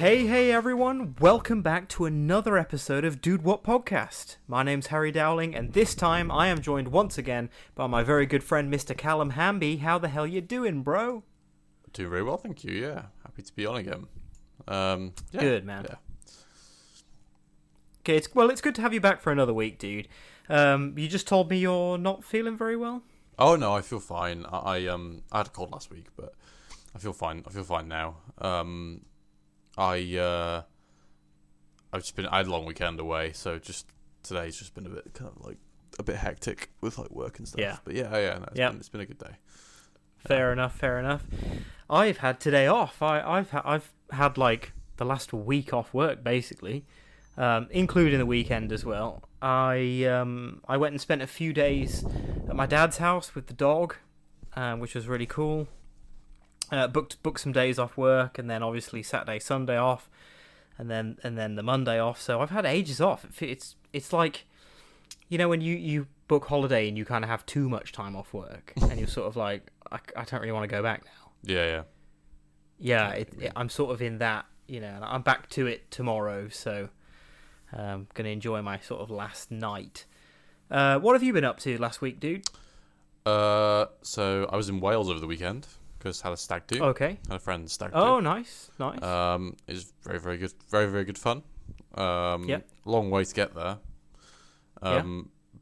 Hey everyone, welcome back to another episode of DudeWutPodcast. My name's Harry Dowling, and this time I am joined once again by my very good friend Mr. Callum Hamby. How the hell you doing, bro? Doing very well, thank you, yeah. Happy to be on again. Good, man. Yeah. Okay, it's good to have you back for another week, dude. You just told me you're not feeling very well? Oh no, I feel fine. I had a cold last week, but I feel fine. I feel fine now. I had a long weekend away, so just today's just been a bit kind of like a bit hectic with like work and stuff. Yeah. But no, it's been a good day. Fair enough. I've had today off. I've had like the last week off work basically, including the weekend as well. I went and spent a few days at my dad's house with the dog, which was really cool. Booked some days off work, and then obviously Saturday, Sunday off, and then the Monday off. So I've had ages off. It's like, you know, when you book holiday and you kind of have too much time off work, and you're sort of like, I don't really want to go back now. Yeah. I'm sort of in that, you know. I'm back to it tomorrow, so I'm gonna enjoy my sort of last night. What have you been up to last week, dude? So I was in Wales over the weekend. Because had a stag do. Okay. Had a friend's stag do. Oh, nice. It was very, very good. Very, very good fun. Long way to get there.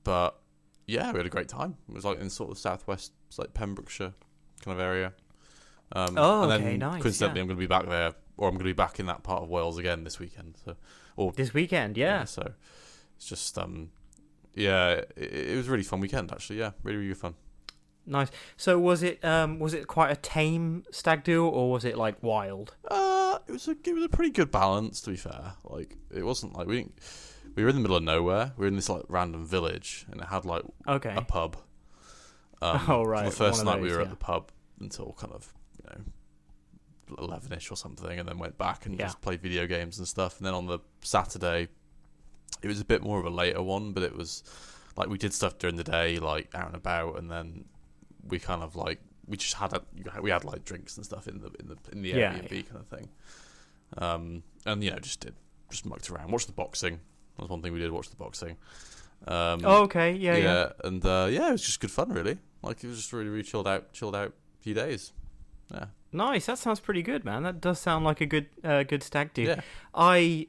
But yeah, we had a great time. It was like in sort of southwest, like Pembrokeshire kind of area. And then nice. Coincidentally, I'm going to be back there, or I'm going to be back in that part of Wales again this weekend. This weekend, yeah. So it's just it was a really fun weekend actually. Yeah, really, really fun. Nice. So was it quite a tame stag do, or was it like wild? It was a pretty good balance, to be fair. Like, it wasn't like we were in the middle of nowhere. We were in this like random village, and it had like a pub. Right. For the first night we were at the pub until kind of 11ish or something, and then went back and just played video games and stuff. And then on the Saturday, it was a bit more of a later one, but it was like we did stuff during the day, like out and about, and then we kind of like we had like drinks and stuff in the Airbnb kind of thing, and just mucked around, watched the boxing. That was one thing we did, watch the boxing. And it was just good fun, really. Like, it was just really, really chilled out few days. Yeah, nice. That sounds pretty good, man. That does sound like a good stag do. Yeah. I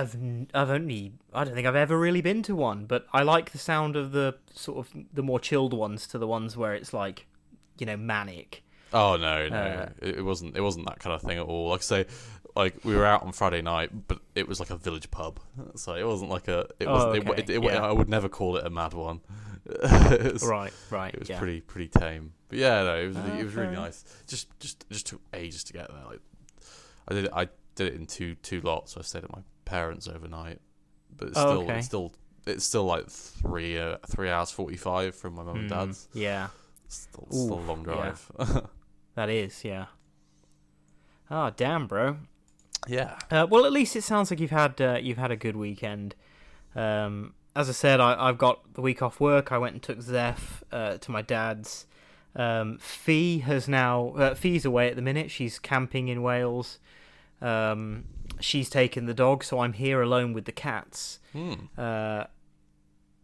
don't think I've ever really been to one, but I like the sound of the sort of the more chilled ones to the ones where it's like, manic. Oh no, it wasn't that kind of thing at all. Like I say, like we were out on Friday night, but it was like a village pub, so it wasn't like I would never call it a mad one. Right. It was pretty tame, but it was really nice. Just took ages to get there. Like I did it in two lots. So I stayed at my parents overnight, but it's still like 3 hours 45 from my mum and dad's. Yeah, still a long drive. Yeah. That is, yeah. Oh damn, bro. Yeah. Well, at least it sounds like you've had a good weekend. As I said, I've got the week off work. I went and took Zeph to my dad's. Fee's away at the minute. She's camping in Wales. She's taken the dog, so I'm here alone with the cats.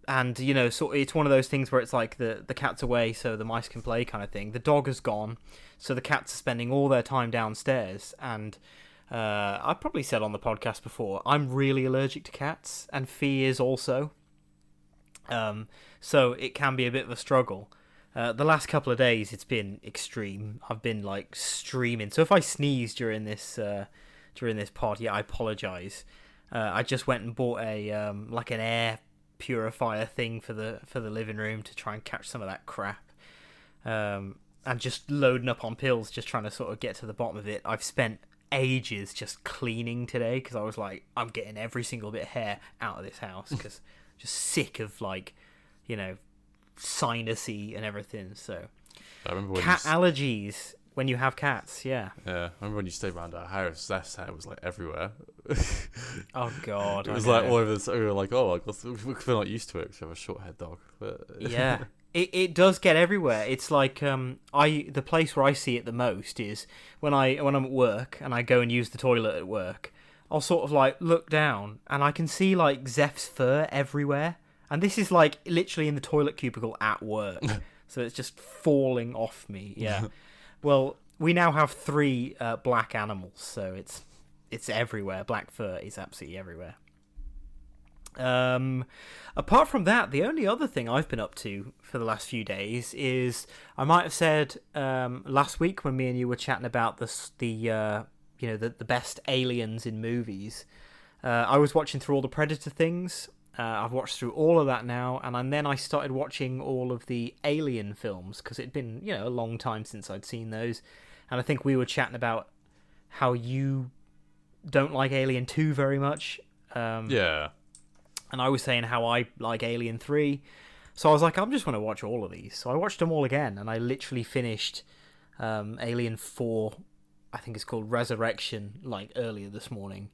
And so it's one of those things where it's like the cat's away, so the mice can play, kind of thing. The dog has gone, so the cats are spending all their time downstairs. And I probably said on the podcast before, I'm really allergic to cats, and Fee is also. So it can be a bit of a struggle. The last couple of days, it's been extreme. I've been like streaming. So if I sneeze during this pod, I apologise. I just went and bought a like an air purifier thing for the living room to try and catch some of that crap. And just loading up on pills, just trying to sort of get to the bottom of it. I've spent ages just cleaning today because I was like, I'm getting every single bit of hair out of this house because just sick of like, sinusy and everything. So I remember when cat allergies when you have cats. Yeah, I remember when you stayed around our house, Zeph's hair was like everywhere. Oh god, it was like all over we were like, oh, we feel not used to it because we have a short haired dog. But yeah, it does get everywhere. It's like the place where I see it the most is when I'm at work and I go and use the toilet at work. I'll sort of like look down and I can see like Zeph's fur everywhere. And this is like literally in the toilet cubicle at work. So it's just falling off me. Yeah. Well, we now have 3 black animals, so it's everywhere. Black fur is absolutely everywhere. Apart from that, the only other thing I've been up to for the last few days is I might have said last week when me and you were chatting about the best aliens in movies. I was watching through all the Predator things. I've watched through all of that now, and then I started watching all of the Alien films because it'd been a long time since I'd seen those, and I think we were chatting about how you don't like Alien 2 very much. Yeah. And I was saying how I like Alien 3. So I was like, I'm just going to watch all of these. So I watched them all again, and I literally finished Alien 4, I think it's called Resurrection, like earlier this morning.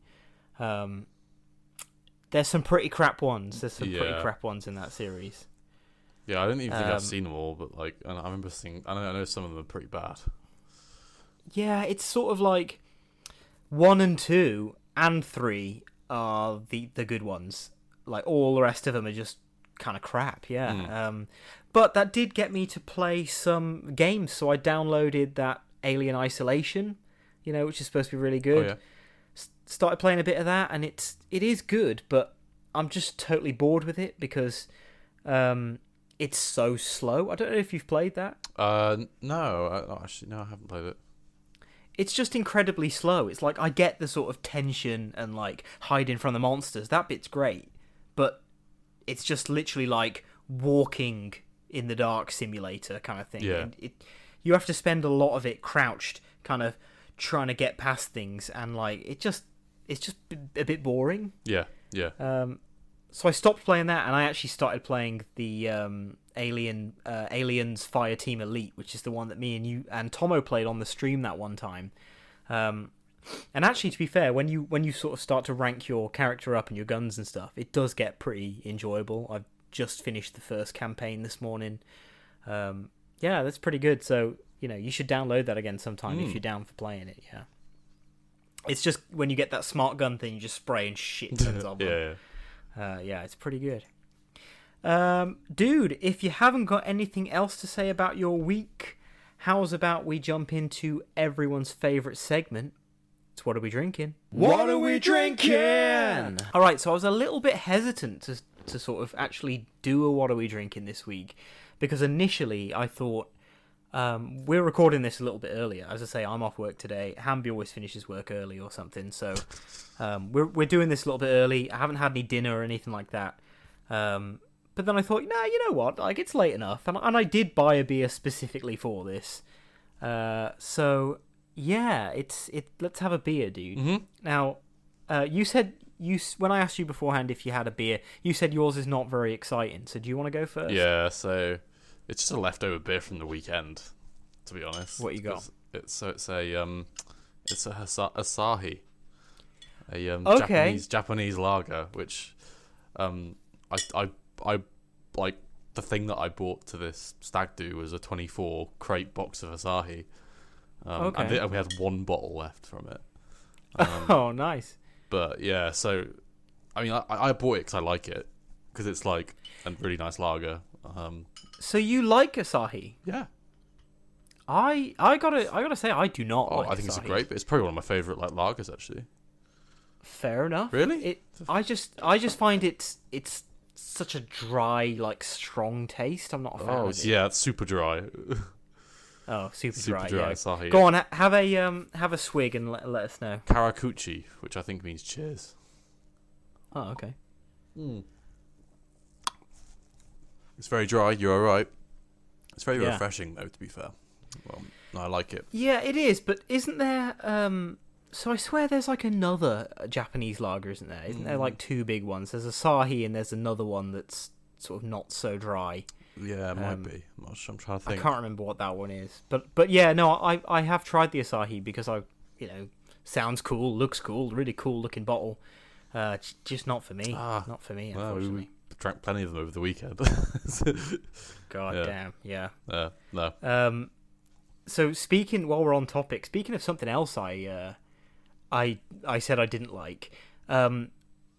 There's some pretty crap ones. There's some pretty crap ones in that series. Yeah, I don't even think I've seen them all, but like, I remember seeing. I know some of them are pretty bad. Yeah, it's sort of like 1 and 2 and 3 are the good ones. Like all the rest of them are just kind of crap. Yeah. But that did get me to play some games, so I downloaded that Alien Isolation, which is supposed to be really good. Oh, yeah. Started playing a bit of that, and it is good, but I'm just totally bored with it because it's so slow. I don't know if you've played that. No, actually, I haven't played it. It's just incredibly slow. It's like I get the sort of tension and like hiding from the monsters. That bit's great, but it's just literally like walking in the dark simulator kind of thing. Yeah. And you have to spend a lot of it crouched, kind of trying to get past things, and like it's just a bit boring. Yeah. So I stopped playing that, and I actually started playing the Aliens Fireteam Elite, which is the one that me and you and Tomo played on the stream that one time. And actually, to be fair, when you sort of start to rank your character up and your guns and stuff, it does get pretty enjoyable. I've just finished the first campaign this morning. Yeah, that's pretty good. So you should download that again sometime if you're down for playing it. Yeah. It's just when you get that smart gun thing, you just spray and shit turns on. Yeah, it's pretty good. Dude, if you haven't got anything else to say about your week, how's about we jump into everyone's favourite segment? It's What Are We Drinking? What are we drinking? Alright, so I was a little bit hesitant to sort of actually do a What Are We Drinking this week, because initially I thought, we're recording this a little bit earlier. As I say, I'm off work today. Hamby always finishes work early or something, so we're doing this a little bit early. I haven't had any dinner or anything like that. But then I thought, you know what? Like, it's late enough, and I did buy a beer specifically for this. So yeah, let's have a beer, dude. Mm-hmm. Now, you said when I asked you beforehand if you had a beer, you said yours is not very exciting. So do you want to go first? Yeah. So. It's just a leftover beer from the weekend, to be honest. What you got? It's a Asahi, okay. Japanese lager, which I like. The thing that I bought to this stag do was a 24 crate box of Asahi. Okay. And we had 1 bottle left from it. Oh, nice. But yeah, so I mean, I bought it because I like it, because it's like a really nice lager. So you like Asahi? Yeah. I gotta say I do not. Oh, like I think Asahi. it's great, but it's probably one of my favourite lagers actually. Fair enough. Really? I just find it's such a dry, like strong taste. I'm not a fan of it. Yeah, it's super dry. Oh, super Super dry. dry Yeah. Asahi. Go on, have a swig and let us know. Karakuchi, which I think means cheers. Oh, okay. It's very dry. You're all right. It's very Yeah. refreshing, though. To be fair, well, I like it. Yeah, it is. But isn't there? So I swear there's like another Japanese lager, isn't there? Isn't there like 2 big ones? There's Asahi and there's another one that's sort of not so dry. Yeah, it might be. I'm not sure. I'm trying to think. I can't remember what that one is. But yeah, no, I have tried the Asahi because sounds cool, looks cool, really cool looking bottle. Just not for me. Not for me, unfortunately. We drank plenty of them over the weekend. God damn, yeah. No. So while we're on topic, speaking of something else, I I said I didn't like.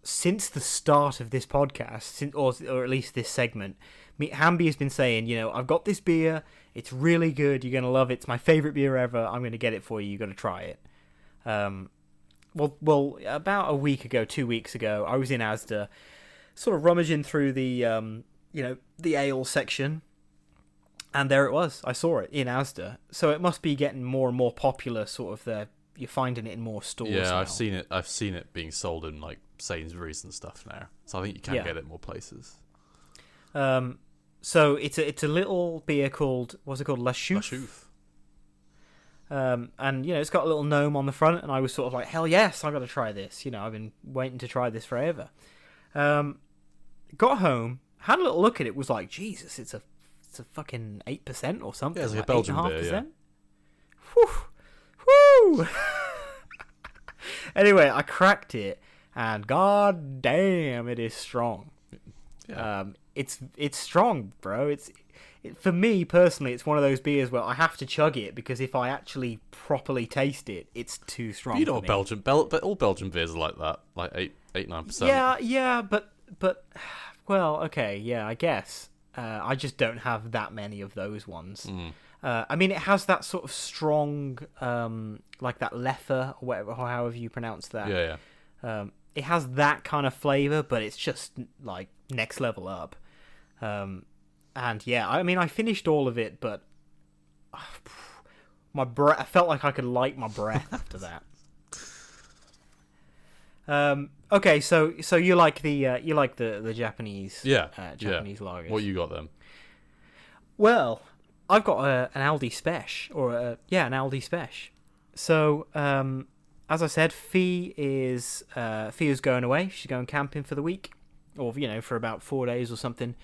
Since the start of this podcast, or at least this segment, Hamby has been saying, you know, I've got this beer. It's really good. You're gonna love it. It's my favorite beer ever. I'm gonna get it for you. You got to try it. Well, about a week ago, 2 weeks ago, I was in Asda, sort of rummaging through the the ale section, and there it was. I saw it in Asda. So it must be getting more and more popular. Sort of you're finding it in more stores. Yeah, now. I've seen it. I've seen it being sold in like Sainsbury's and stuff now. So I think you can get it more places. So it's a little beer called, what's it called? La Chouffe. La Chouffe. And you know, it's got a little gnome on the front, and I was sort of like, hell yes, I've got to try this. You know, I've been waiting to try this forever. Got home, had a little look at it, was like, Jesus, it's a fucking 8% or something. Yeah, it's like a Belgian beer. Yeah. Whew. Anyway, I cracked it, and god damn, it is strong. Yeah. It's strong, bro. For me personally, it's one of those beers where I have to chug it, because if I actually properly taste it, it's too strong. You know, but all Belgian beers are like that, like 8-9%. Yeah, but well, okay, yeah, I guess. I just don't have that many of those ones. I mean, it has that sort of strong, like that Leffe, or whatever, or however you pronounce that. Yeah. It has that kind of flavour, but it's just like next level up. And yeah, I mean, I finished all of it, but my breath, I felt like I could light my breath after that. Okay, so you like the Japanese Japanese lagers. What you got then? Well, I've got an Aldi Spesh, or an Aldi Spesh. So as I said, Fia's going away. She's going camping for the week, or for about 4 days or something.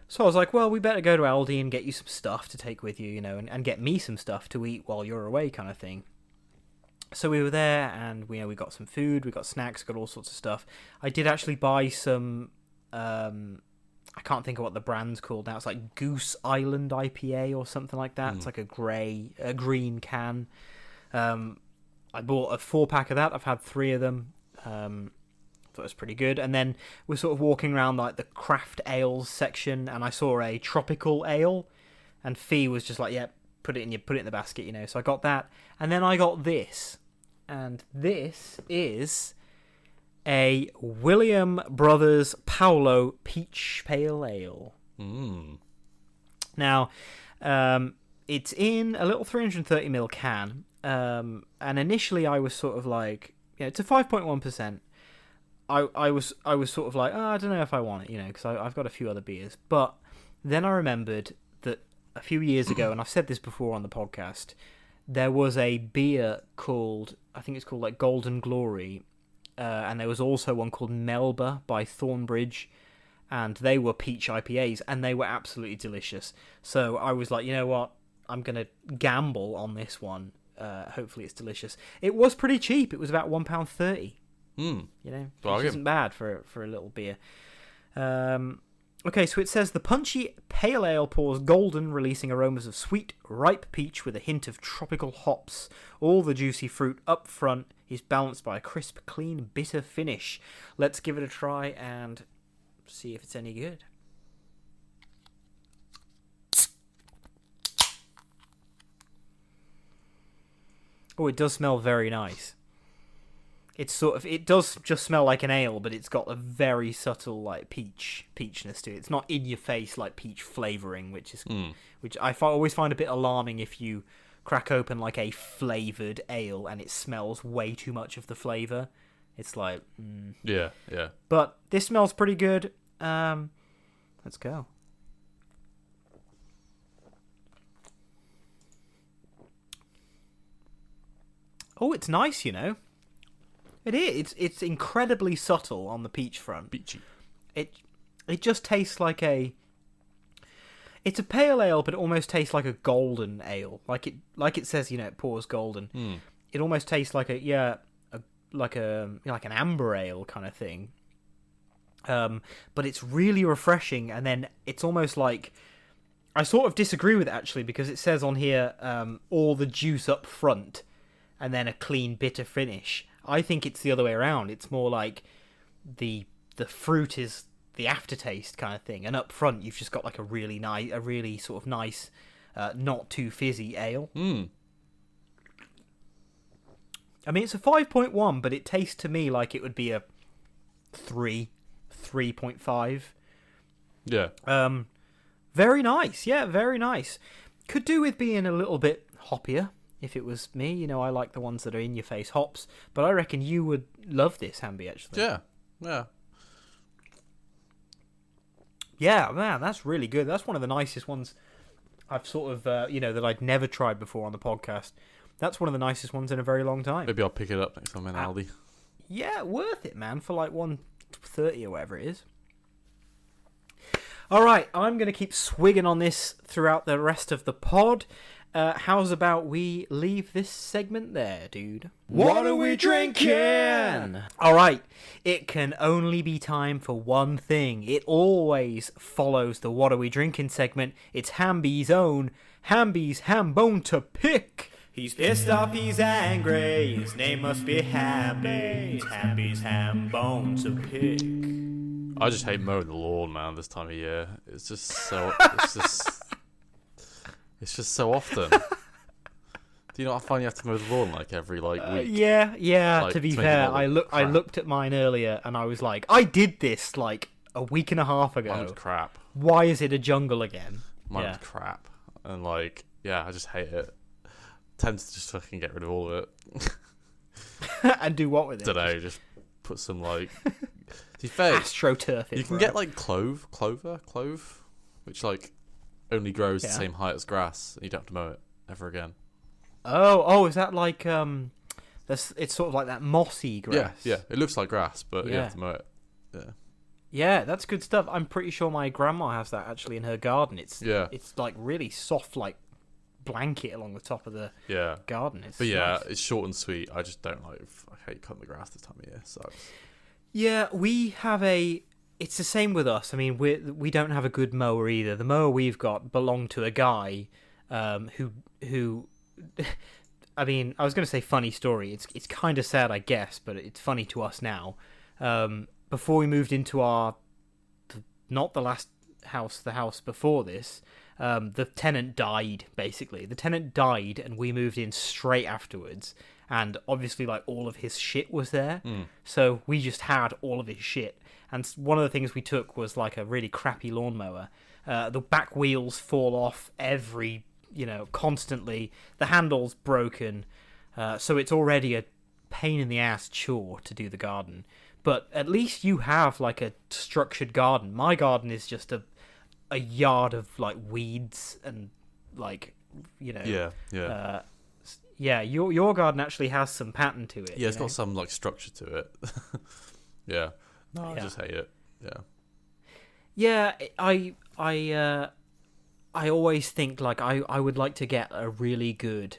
So I was like, well, we better go to Aldi and get you some stuff to take with you, and get me some stuff to eat while you're away, kind of thing. So we were there, and we got some food, we got snacks, got all sorts of stuff. I did actually buy some. I can't think of what the brand's called now. It's like Goose Island IPA or something like that. It's like a green can. I bought a 4-pack of that. I've had 3 of them. Thought it was pretty good. And then we're sort of walking around like the craft ales section, and I saw a tropical ale, and Fee was just like, "Yeah, put it in the basket," So I got that, and then I got this, and this is a William Brothers Paolo Peach Pale Ale. Now, it's in a little 330ml can, and initially I was sort of like, it's a 5.1%. I was sort of like, I don't know if I want it, because I've got a few other beers. But then I remembered that a few years ago, and I've said this before on the podcast, there was a beer called, I think it's called like Golden Glory, and there was also one called Melba by Thornbridge, and they were peach IPAs, and they were absolutely delicious. So I was like, you know what, I'm going to gamble on this one. Hopefully it's delicious. It was pretty cheap. It was about £1.30. Which isn't bad for a little beer. Okay, so it says the punchy pale ale pours golden, releasing aromas of sweet, ripe peach with a hint of tropical hops. All the juicy fruit up front is balanced by a crisp, clean, bitter finish. Let's give it a try and see if it's any good. Oh, it does smell very nice. It does just smell like an ale, but it's got a very subtle like peachness to it. It's not in your face like peach flavouring, which I always find a bit alarming if you crack open like a flavoured ale and it smells way too much of the flavour. It's like yeah. But this smells pretty good. Let's go. Oh, it's nice, It is. It's incredibly subtle on the peach front. Peachy. It just tastes like it's a pale ale, but it almost tastes like a golden ale. Like it says, it pours golden. It almost tastes like an amber ale kind of thing. But it's really refreshing, and then it's almost like, I sort of disagree with it actually, because it says on here all the juice up front and then a clean bitter finish. I think it's the other way around. It's more like the fruit is the aftertaste kind of thing, and up front you've just got like a really sort of nice, not too fizzy ale. I mean, it's a 5.1, but it tastes to me like it would be a 3.5. Yeah. Very nice. Yeah, very nice. Could do with being a little bit hoppier if it was me. You know, I like the ones that are in your face hops, but I reckon you would love this, Hamby, actually. Yeah. Yeah. Yeah, man, that's really good. That's one of the nicest ones I've sort of, that I'd never tried before on the podcast. That's one of the nicest ones in a very long time. Maybe I'll pick it up next time in Aldi. Yeah, worth it, man, for like $1.30 or whatever it is. All right, I'm going to keep swigging on this throughout the rest of the pod. How's about we leave this segment there, dude? What are we drinking? All right, it can only be time for one thing. It always follows the What Are We Drinking segment. It's Hamby's own Hamby's Hambone to pick. He's pissed off, he's angry, his name must be Hamby. It's Hamby's Hambone to pick. I just hate mowing the lawn, man, this time of year. It's just so... It's just so often. Do you not find you have to mow the lawn like every week? Yeah. Like, to be fair, I looked at mine earlier and I was like, I did this like a week and a half ago. Mine was crap. Why is it a jungle again? Mine was crap, and like, I just hate it. Tend to just fucking get rid of all of it. And do what with it? Today, just put some like. AstroTurf it. You can get like clove, which like only grows the same height as grass, and you don't have to mow it ever again. Oh, is that like it's sort of like that mossy grass? Yeah. It looks like grass, but you have to mow it. Yeah, that's good stuff. I'm pretty sure my grandma has that actually in her garden. It's like really soft, like blanket along the top of the garden. It's short and sweet. I just don't like. I hate cutting the grass this time of year. Sucks. Yeah, we have it's the same with us. I mean, we don't have a good mower either. The mower we've got belonged to a guy who I mean, I was going to say funny story. It's kind of sad, I guess, but it's funny to us now. Before we moved into not the last house, the house before this, the tenant died, basically. The tenant died, and we moved in straight afterwards. And obviously, like, all of his shit was there. So we just had all of his shit. And one of the things we took was, like, a really crappy lawnmower. The back wheels fall off constantly. The handle's broken. So it's already a pain in the ass chore to do the garden. But at least you have, like, a structured garden. My garden is just a yard of, like, weeds and, like, your garden actually has some pattern to it. Yeah, it's got some like structure to it. I just hate it. I always think like I would like to get a really good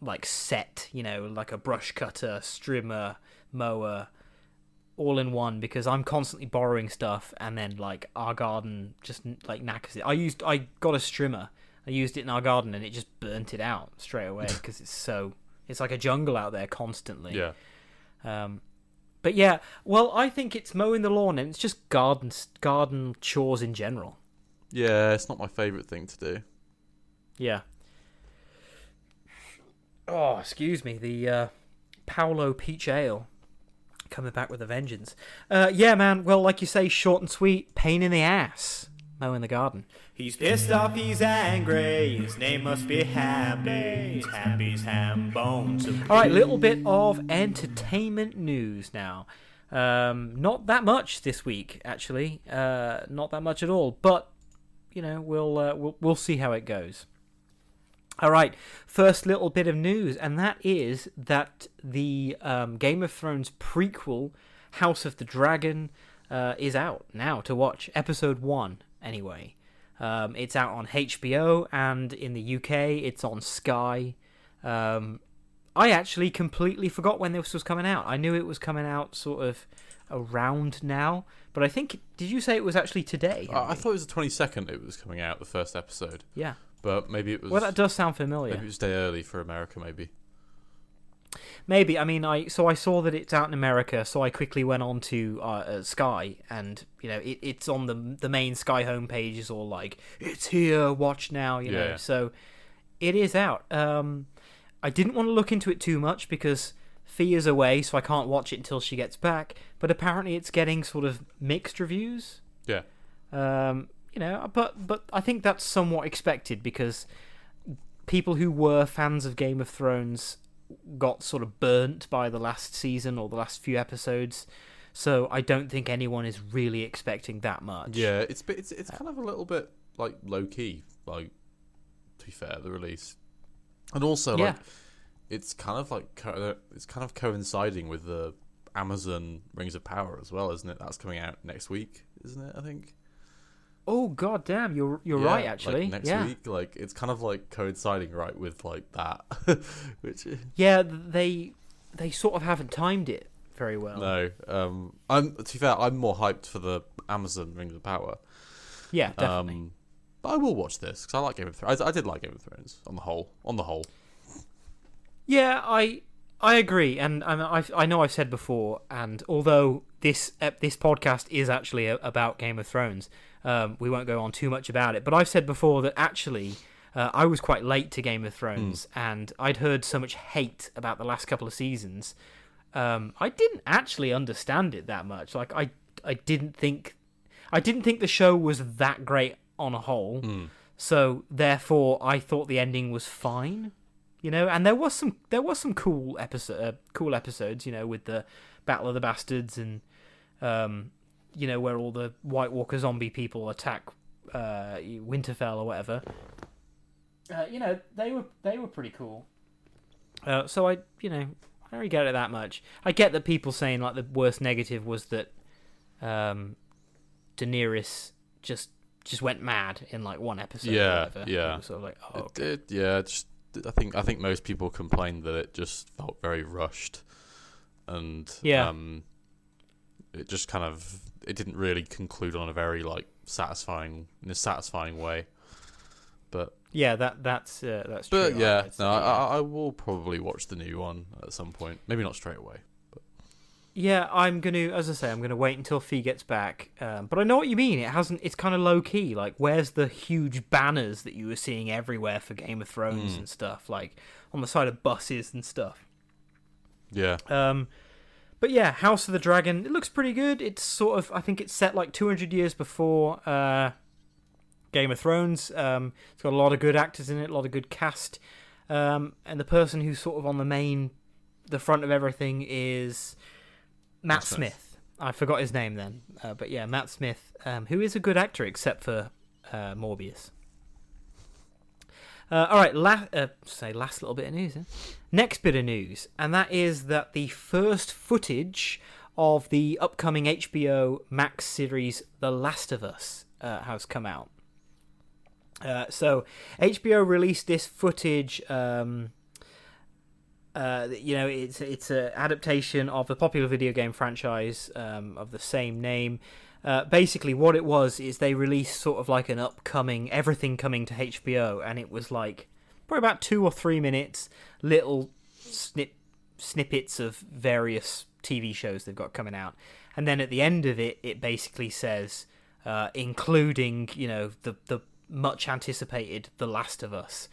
like set, like a brush cutter, strimmer, mower, all in one, because I'm constantly borrowing stuff, and then like our garden just like knackers it. I got a strimmer. I used it in our garden and it just burnt it out straight away because it's like a jungle out there constantly. Yeah. But yeah, well, I think it's mowing the lawn and it's just garden chores in general. Yeah, it's not my favourite thing to do. Yeah. Oh, excuse me, the Paolo Peach Ale coming back with a vengeance. Yeah, man, well, like you say, short and sweet, pain in the ass, mowing the garden. He's pissed off, he's angry, his name must be Hamby. It's Hamby's Hambone to pick. All right, little bit of entertainment news now. Not that much this week, actually. Not that much at all, but we'll see how it goes. All right, first little bit of news, and that is that the Game of Thrones prequel, House of the Dragon, is out now to watch. Episode 1, anyway. It's out on HBO, and in the UK, it's on Sky. I actually completely forgot when this was coming out. I knew it was coming out sort of around now, but I think, did you say it was actually today? I thought it was the 22nd it was coming out, the first episode. Yeah. But maybe it was... Well, that does sound familiar. Maybe it was a day early for America, maybe. Maybe. I mean, I saw that it's out in America, so I quickly went on to Sky, and it's on the main Sky homepage is all like, it's here, watch now, know. So it is out. I didn't want to look into it too much because Fia's away, so I can't watch it until she gets back. But apparently, it's getting sort of mixed reviews. Yeah. But I think that's somewhat expected because people who were fans of Game of Thrones got sort of burnt by the last season or the last few episodes, so I don't think anyone is really expecting that much. Yeah, it's kind of a little bit like low key, like, to be fair, the release, and also like it's kind of coinciding with the Amazon Rings of Power as well, isn't it? That's coming out next week, isn't it? I think. Oh god damn, you're right actually. Like next week, like it's kind of like coinciding right with like that. Which they sort of haven't timed it very well. No. To be fair, I'm more hyped for the Amazon Rings of Power. Yeah, definitely. But I will watch this because I like Game of Thrones. I did like Game of Thrones on the whole. Yeah, I agree, and I know I've said before, and although this podcast is actually about Game of Thrones, we won't go on too much about it. But I've said before that actually I was quite late to Game of Thrones, and I'd heard so much hate about the last couple of seasons. I didn't actually understand it that much. Like I didn't think the show was that great on a whole. So therefore, I thought the ending was fine. And there was some cool episodes, with the Battle of the Bastards and where all the White Walker zombie people attack Winterfell or whatever. They were pretty cool. So I don't really get it that much. I get that people saying like the worst negative was that Daenerys just went mad in like one episode. Yeah, or whatever. yeah. It was sort of like, okay. I think most people complained that it just felt very rushed, and it just kind of it didn't really conclude on a very like satisfying way. But yeah, that's true. But yeah, I will probably watch the new one at some point. Maybe not straight away. Yeah, I'm gonna wait until Fee gets back. But I know what you mean. It's kind of low key. Like, where's the huge banners that you were seeing everywhere for Game of Thrones and stuff, like on the side of buses and stuff? Yeah. But yeah, House of the Dragon. It looks pretty good. It's sort of, I think it's set like 200 years before Game of Thrones. It's got a lot of good actors in it, a lot of good cast. And the person who's sort of on the front of everything is Matt Smith. I forgot his name then. But yeah, Matt Smith, who is a good actor except for Morbius. All right, last little bit of news. Next bit of news, and that is that the first footage of the upcoming HBO Max series The Last of Us has come out. So HBO released this footage. It's an adaptation of the popular video game franchise of the same name. Basically, what it was is they released sort of like an upcoming everything coming to HBO, and it was like probably about 2 or 3 minutes, little snippets of various TV shows they've got coming out, and then at the end of it, it basically says, including the much anticipated The Last of Us.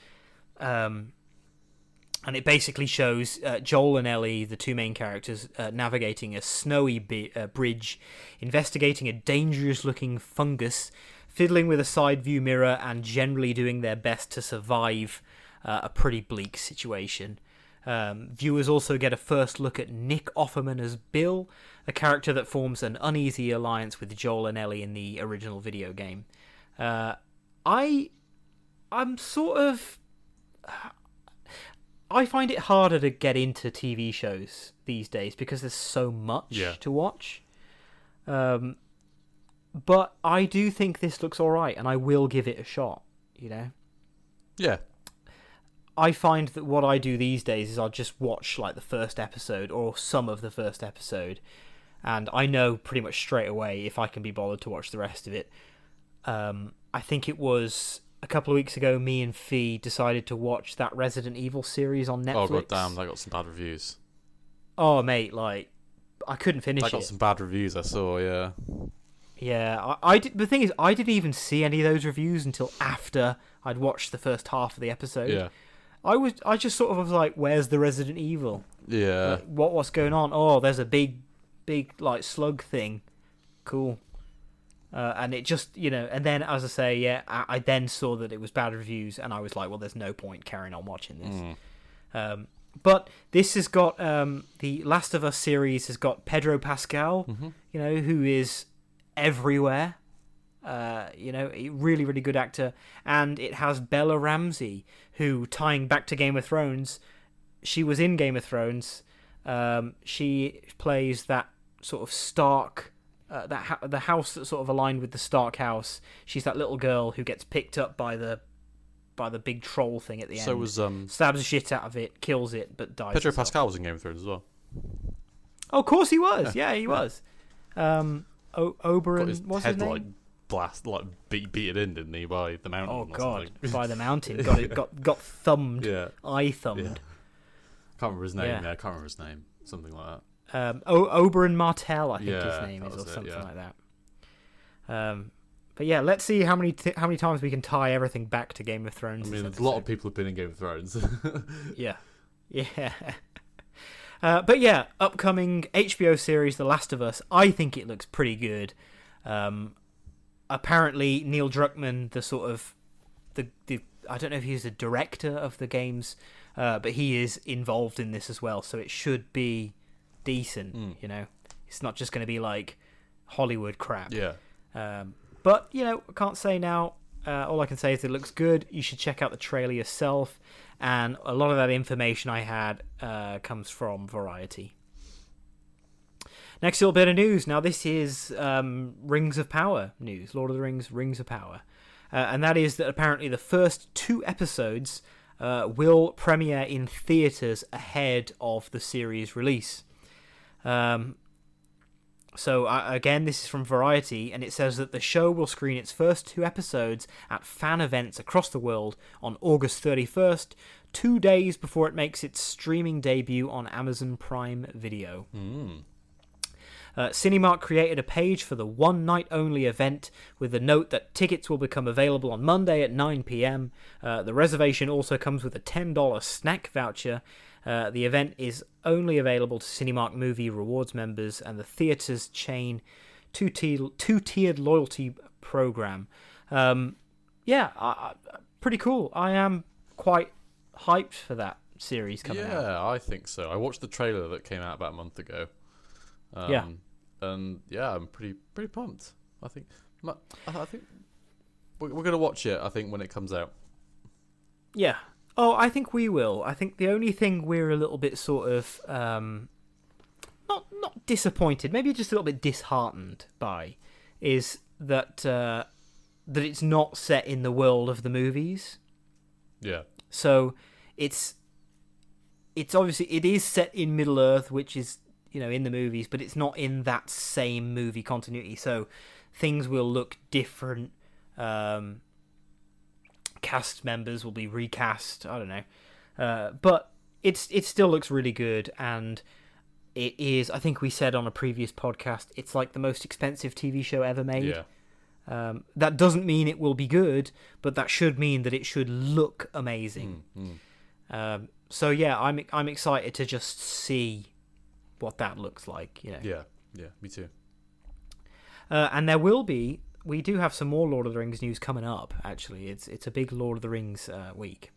And it basically shows Joel and Ellie, the two main characters, navigating a snowy bridge, investigating a dangerous-looking fungus, fiddling with a side view mirror, and generally doing their best to survive a pretty bleak situation. Viewers also get a first look at Nick Offerman as Bill, a character that forms an uneasy alliance with Joel and Ellie in the original video game. I find it harder to get into TV shows these days because there's so much to watch. But I do think this looks alright, and I will give it a shot, Yeah. I find that what I do these days is I'll just watch like the first episode or some of the first episode, and I know pretty much straight away if I can be bothered to watch the rest of it. I think it was a couple of weeks ago, me and Fee decided to watch that Resident Evil series on Netflix. Oh god damn, that got some bad reviews. Oh mate, like I couldn't finish it. That got some bad reviews, I saw, yeah. Yeah, I did. The thing is, I didn't even see any of those reviews until after I'd watched the first half of the episode. Yeah. I just sort of was like, "Where's the Resident Evil? Yeah. Like, what's going on? Oh, there's a big like slug thing. Cool." And it just, and then as I say, yeah, I then saw that it was bad reviews, and I was like, well, there's no point carrying on watching this. But this has got the Last of Us series has got Pedro Pascal, who is everywhere. A really, really good actor, and it has Bella Ramsey, who, tying back to Game of Thrones, she was in Game of Thrones. She plays that sort of Stark. The house that's sort of aligned with the Stark house. She's that little girl who gets picked up by the big troll thing at the end. So was stabs the shit out of it, kills it, but dies. Pedro Pascal was in Game of Thrones as well. Oh, of course he was. Yeah, he was. Oberyn, what's his name? Beat it in, didn't he, by the mountain? Oh god, by the mountain. Got thumbed. Yeah. Eye thumbed. Yeah. Can't remember his name. Yeah, I can't remember his name. Something like that. Oberyn Martell, I think his name is, or something like that. But yeah, let's see how many times we can tie everything back to Game of Thrones. I mean, a lot of people have been in Game of Thrones. Yeah. But yeah, upcoming HBO series, The Last of Us. I think it looks pretty good. Apparently, Neil Druckmann, the sort of the I don't know if he's the director of the games, but he is involved in this as well. So it should be decent. It's not just going to be like Hollywood crap. Yeah. But I can't say now. All I can say is it looks good. You should check out the trailer yourself, and a lot of that information I had comes from Variety. Next little bit of news. Now this is Rings of Power news. Lord of the Rings, Rings of Power, and that is that apparently the first 2 episodes will premiere in theaters ahead of the series release. So again, this is from Variety, and it says that the show will screen its first 2 episodes at fan events across the world on August 31st, 2 days before it makes its streaming debut on Amazon Prime Video. Cinemark created a page for the one-night-only event with a note that tickets will become available on Monday at 9 p.m. The reservation also comes with a $10 snack voucher. The event is only available to Cinemark Movie Rewards members and the theatre's chain two-tiered loyalty program. Pretty cool. I am quite hyped for that series coming out. Yeah, I think so. I watched the trailer that came out about a month ago. And yeah, I'm pretty pumped. I think we're gonna watch it. I think when it comes out. Yeah. Oh, I think we will. I think the only thing we're a little bit sort of not disappointed, maybe just a little bit disheartened by, is that that it's not set in the world of the movies. Yeah. So it's obviously it is set in Middle Earth, which is in the movies, but it's not in that same movie continuity. So things will look different. Cast members will be recast. I don't know, but it still looks really good, and it is. I think we said on a previous podcast, it's like the most expensive TV show ever made. Yeah. That doesn't mean it will be good, but that should mean that it should look amazing. So yeah, I'm excited to just see what that looks like. Yeah, me too. And we do have some more Lord of the Rings news coming up, actually. It's a big Lord of the Rings week.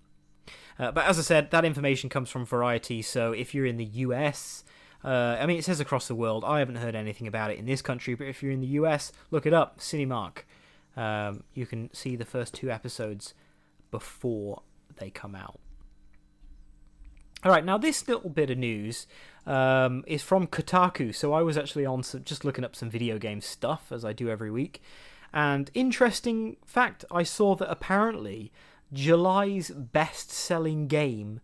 But as I said, that information comes from Variety, so if you're in the US, it says across the world, I haven't heard anything about it in this country, but if you're in the US, look it up, Cinemark. You can see the first 2 episodes before they come out. Alright, now this little bit of news is from Kotaku, so I was actually just looking up some video game stuff, as I do every week. And interesting fact, I saw that apparently July's best-selling game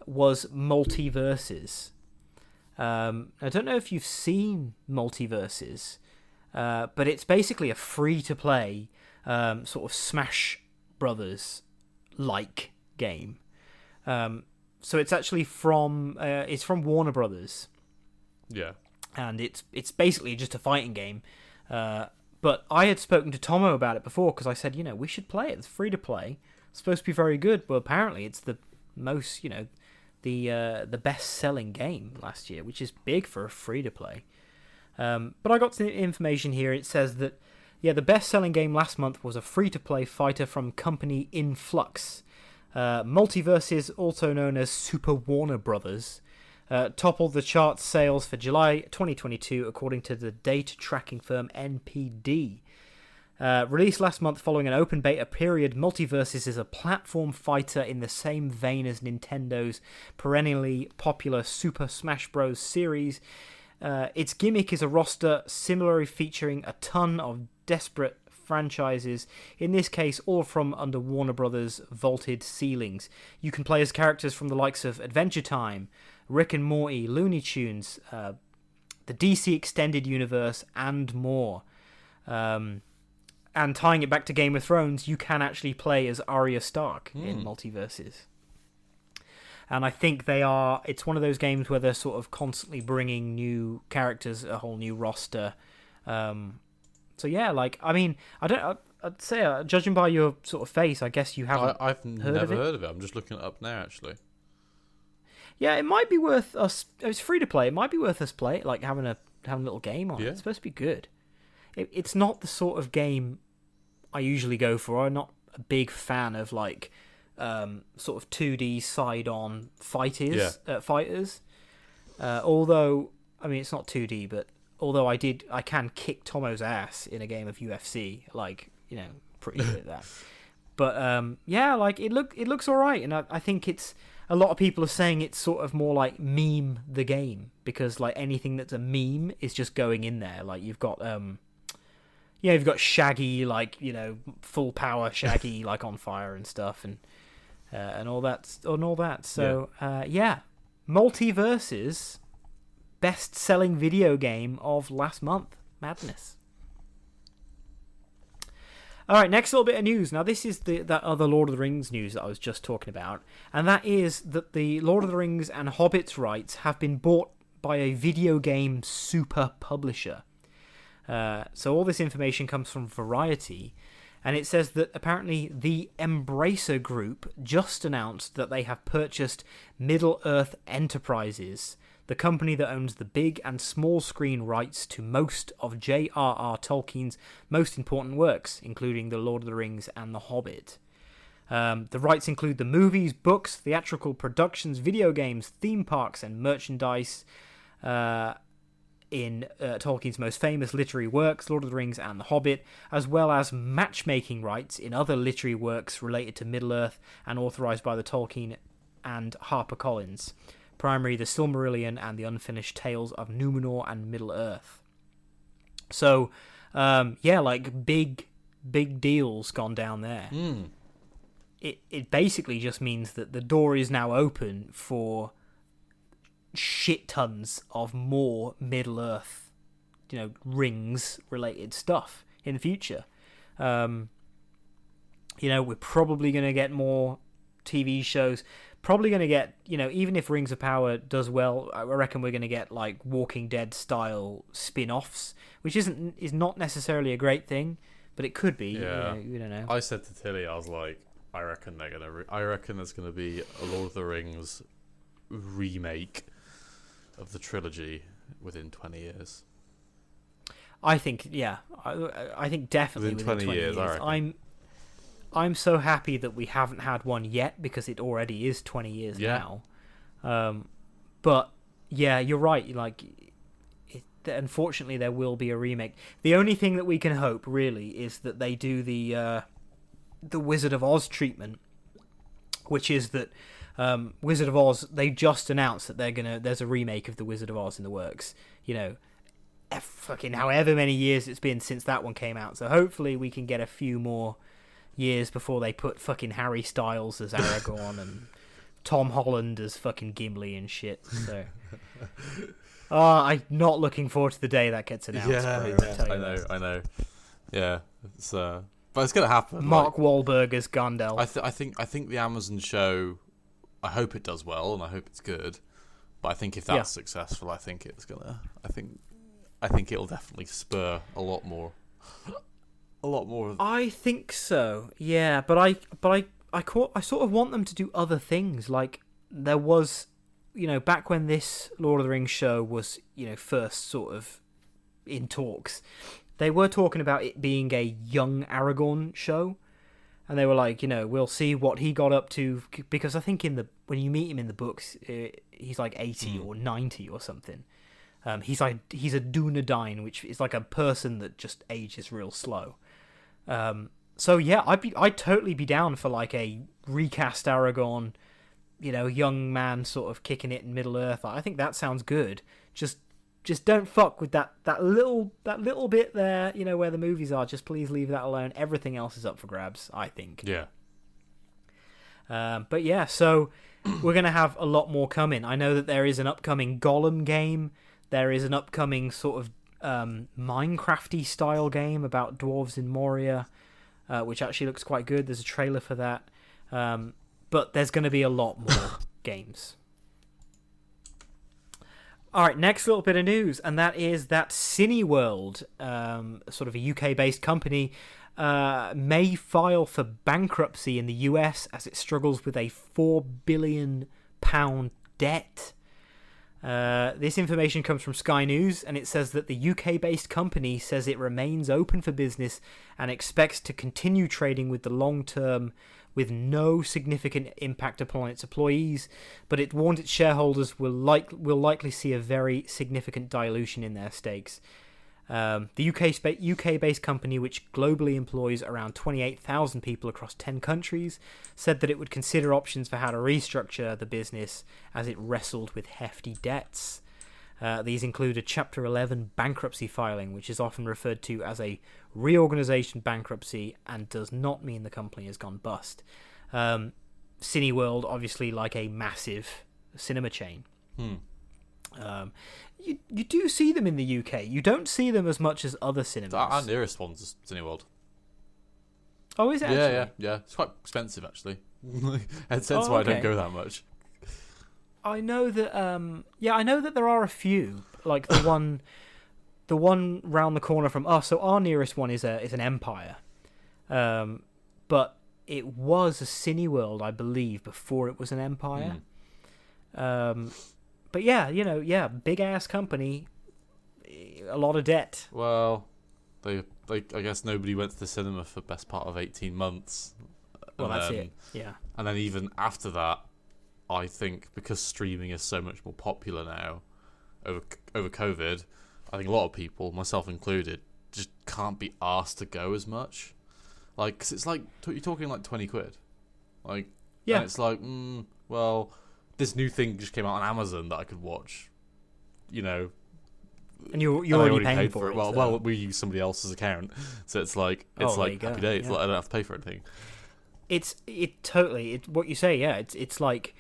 was Multiverses. I don't know if you've seen Multiverses, but it's basically a free-to-play sort of smash Brothers like game. So it's actually from Warner Brothers. Yeah. And it's basically just a fighting game. But I had spoken to Tomo about it before because I said, we should play it. It's free to play. It's supposed to be very good. Well, apparently it's the most, the best-selling game last year, which is big for a free to play. But I got some information here. It says that the best-selling game last month was a free-to-play fighter from company Influx. Multiverses, also known as Super Warner Brothers, toppled the charts sales for July 2022, according to the data tracking firm NPD. Released last month following an open beta period, Multiverses is a platform fighter in the same vein as Nintendo's perennially popular Super Smash Bros. Series. Its gimmick is a roster similarly featuring a ton of desperate franchises, in this case all from under Warner Brothers' vaulted ceilings. You can play as characters from the likes of Adventure Time, Rick and Morty, Looney Tunes, the DC Extended Universe, and more. And tying it back to Game of Thrones, you can actually play as Arya Stark in Multiverses. And I think it's one of those games where they're sort of constantly bringing new characters, a whole new roster. So yeah, I'd say, judging by your sort of face, I guess you haven't I've never heard of it. I'm just looking it up now, actually. Yeah, it might be worth us. It's free to play. It might be worth us play it, like having a little game on it. It's supposed to be good. It's not the sort of game I usually go for. I'm not a big fan of sort of 2D side-on fighters. Although, it's not 2D, but although I can kick Tomo's ass in a game of UFC, pretty good at that. But it looks all right, and I think it's. A lot of people are saying it's sort of more like meme the game, because anything that's a meme is just going in there. You've got you've got Shaggy, full power Shaggy, on fire and stuff, and all that. So Multiverses, best-selling video game of last month. Madness. All right, next little bit of news. Now, this is that other Lord of the Rings news that I was just talking about, and that is that the Lord of the Rings and Hobbit's rights have been bought by a video game super publisher. So all this information comes from Variety, and it says that apparently the Embracer Group just announced that they have purchased Middle-earth Enterprises, the company that owns the big and small screen rights to most of J.R.R. Tolkien's most important works, including The Lord of the Rings and The Hobbit. The rights include the movies, books, theatrical productions, video games, theme parks, and merchandise in Tolkien's most famous literary works, Lord of the Rings and The Hobbit, as well as matchmaking rights in other literary works related to Middle-earth and authorized by the Tolkien and HarperCollins. Primarily the Silmarillion and the unfinished tales of Numenor and Middle-earth. So, big deals gone down there. It basically just means that the door is now open for shit tons of more Middle-earth, rings-related stuff in the future. We're probably going to get more TV shows. Probably going to get, even if Rings of Power does well, I reckon we're going to get Walking Dead style spin-offs, which is not necessarily a great thing, but it could be. Yeah. You don't know. I said to Tilly, I was like, I reckon there's going to be a Lord of the Rings remake of the trilogy within 20 years. I think, I think definitely within 20 years. I reckon. I'm so happy that we haven't had one yet, because it already is 20 years now. But yeah, you're right. Unfortunately, there will be a remake. The only thing that we can hope really is that they do the Wizard of Oz treatment, which is that Wizard of Oz. They just announced that there's a remake of the Wizard of Oz in the works. Fucking however many years it's been since that one came out. So hopefully we can get a few more years before they put fucking Harry Styles as Aragorn and Tom Holland as fucking Gimli and shit. So, I'm not looking forward to the day that gets announced. Yeah, I know. Yeah, it's but it's gonna happen. Mark Wahlberg as Gandalf. I think the Amazon show. I hope it does well, and I hope it's good. But I think if that's successful, I think it's gonna. I think it'll definitely spur a lot more. I think so. Yeah, but I sort of want them to do other things. Like there was, back when this Lord of the Rings show was, first sort of in talks, they were talking about it being a young Aragorn show, and they were like, we'll see what he got up to, because I think when you meet him in the books, he's like 80 or 90 or something. He's a Dunedain, which is like a person that just ages real slow. So yeah, I'd totally be down for like a recast Aragorn, young man sort of kicking it in Middle Earth. I think that sounds good. Just don't fuck with that little bit there, where the movies are. Just please leave that alone. Everything else is up for grabs, I think. Yeah. But yeah, so we're gonna have a lot more coming. I know that there is an upcoming Gollum game. There is an upcoming sort of Minecrafty style game about dwarves in Moria, which actually looks quite good. There's a trailer for that. But there's going to be a lot more games. All right, next little bit of news, and that is that Cineworld, sort of a UK-based company, may file for bankruptcy in the US as it struggles with a £4 billion debt. This information comes from Sky News, and it says that the UK-based company says it remains open for business and expects to continue trading with the long term with no significant impact upon its employees, but it warned its shareholders will likely see a very significant dilution in their stakes. The UK-based company, which globally employs around 28,000 people across 10 countries, said that it would consider options for how to restructure the business as it wrestled with hefty debts. These include a Chapter 11 bankruptcy filing, which is often referred to as a reorganization bankruptcy and does not mean the company has gone bust. Cineworld, obviously, like a massive cinema chain. You do see them in the UK. You don't see them as much as other cinemas. Our nearest one's is Cineworld. Oh, is it actually? Yeah. It's quite expensive, actually. Hence why I don't go that much. I know that. I know that there are a few. Like the one round the corner from us. So our nearest one is an Empire, but it was a Cineworld, I believe, before it was an Empire. But yeah, big ass company, a lot of debt. Well, they I guess nobody went to the cinema for the best part of 18 months. Well, that's it. Yeah. And then even after that, I think because streaming is so much more popular now, over COVID, I think a lot of people, myself included, just can't be asked to go as much. Like, 'cause it's like you're talking like 20 quid. Like, yeah. And it's like, well, this new thing just came out on Amazon that I could watch, and you're already paying for it. Well, we use somebody else's account, so it's like happy days. Yeah. Like, I don't have to pay for anything. What you say. Yeah, it's like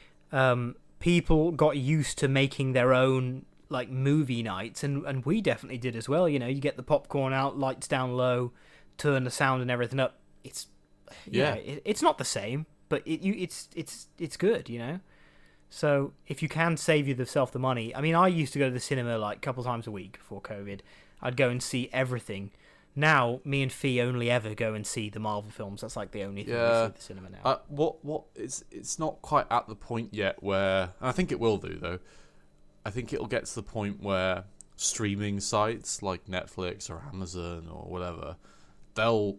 people got used to making their own like movie nights, and we definitely did as well. You get the popcorn out, lights down low, turn the sound and everything up. It's not the same, but it's good. So if you can save yourself the money, I mean, I used to go to the cinema like a couple times a week before COVID. I'd go and see everything. Now, me and Fee only ever go and see the Marvel films. That's like the only thing we see at the cinema now. It's not quite at the point yet where, and I think it will do though. I think it'll get to the point where streaming sites like Netflix or Amazon or whatever, they'll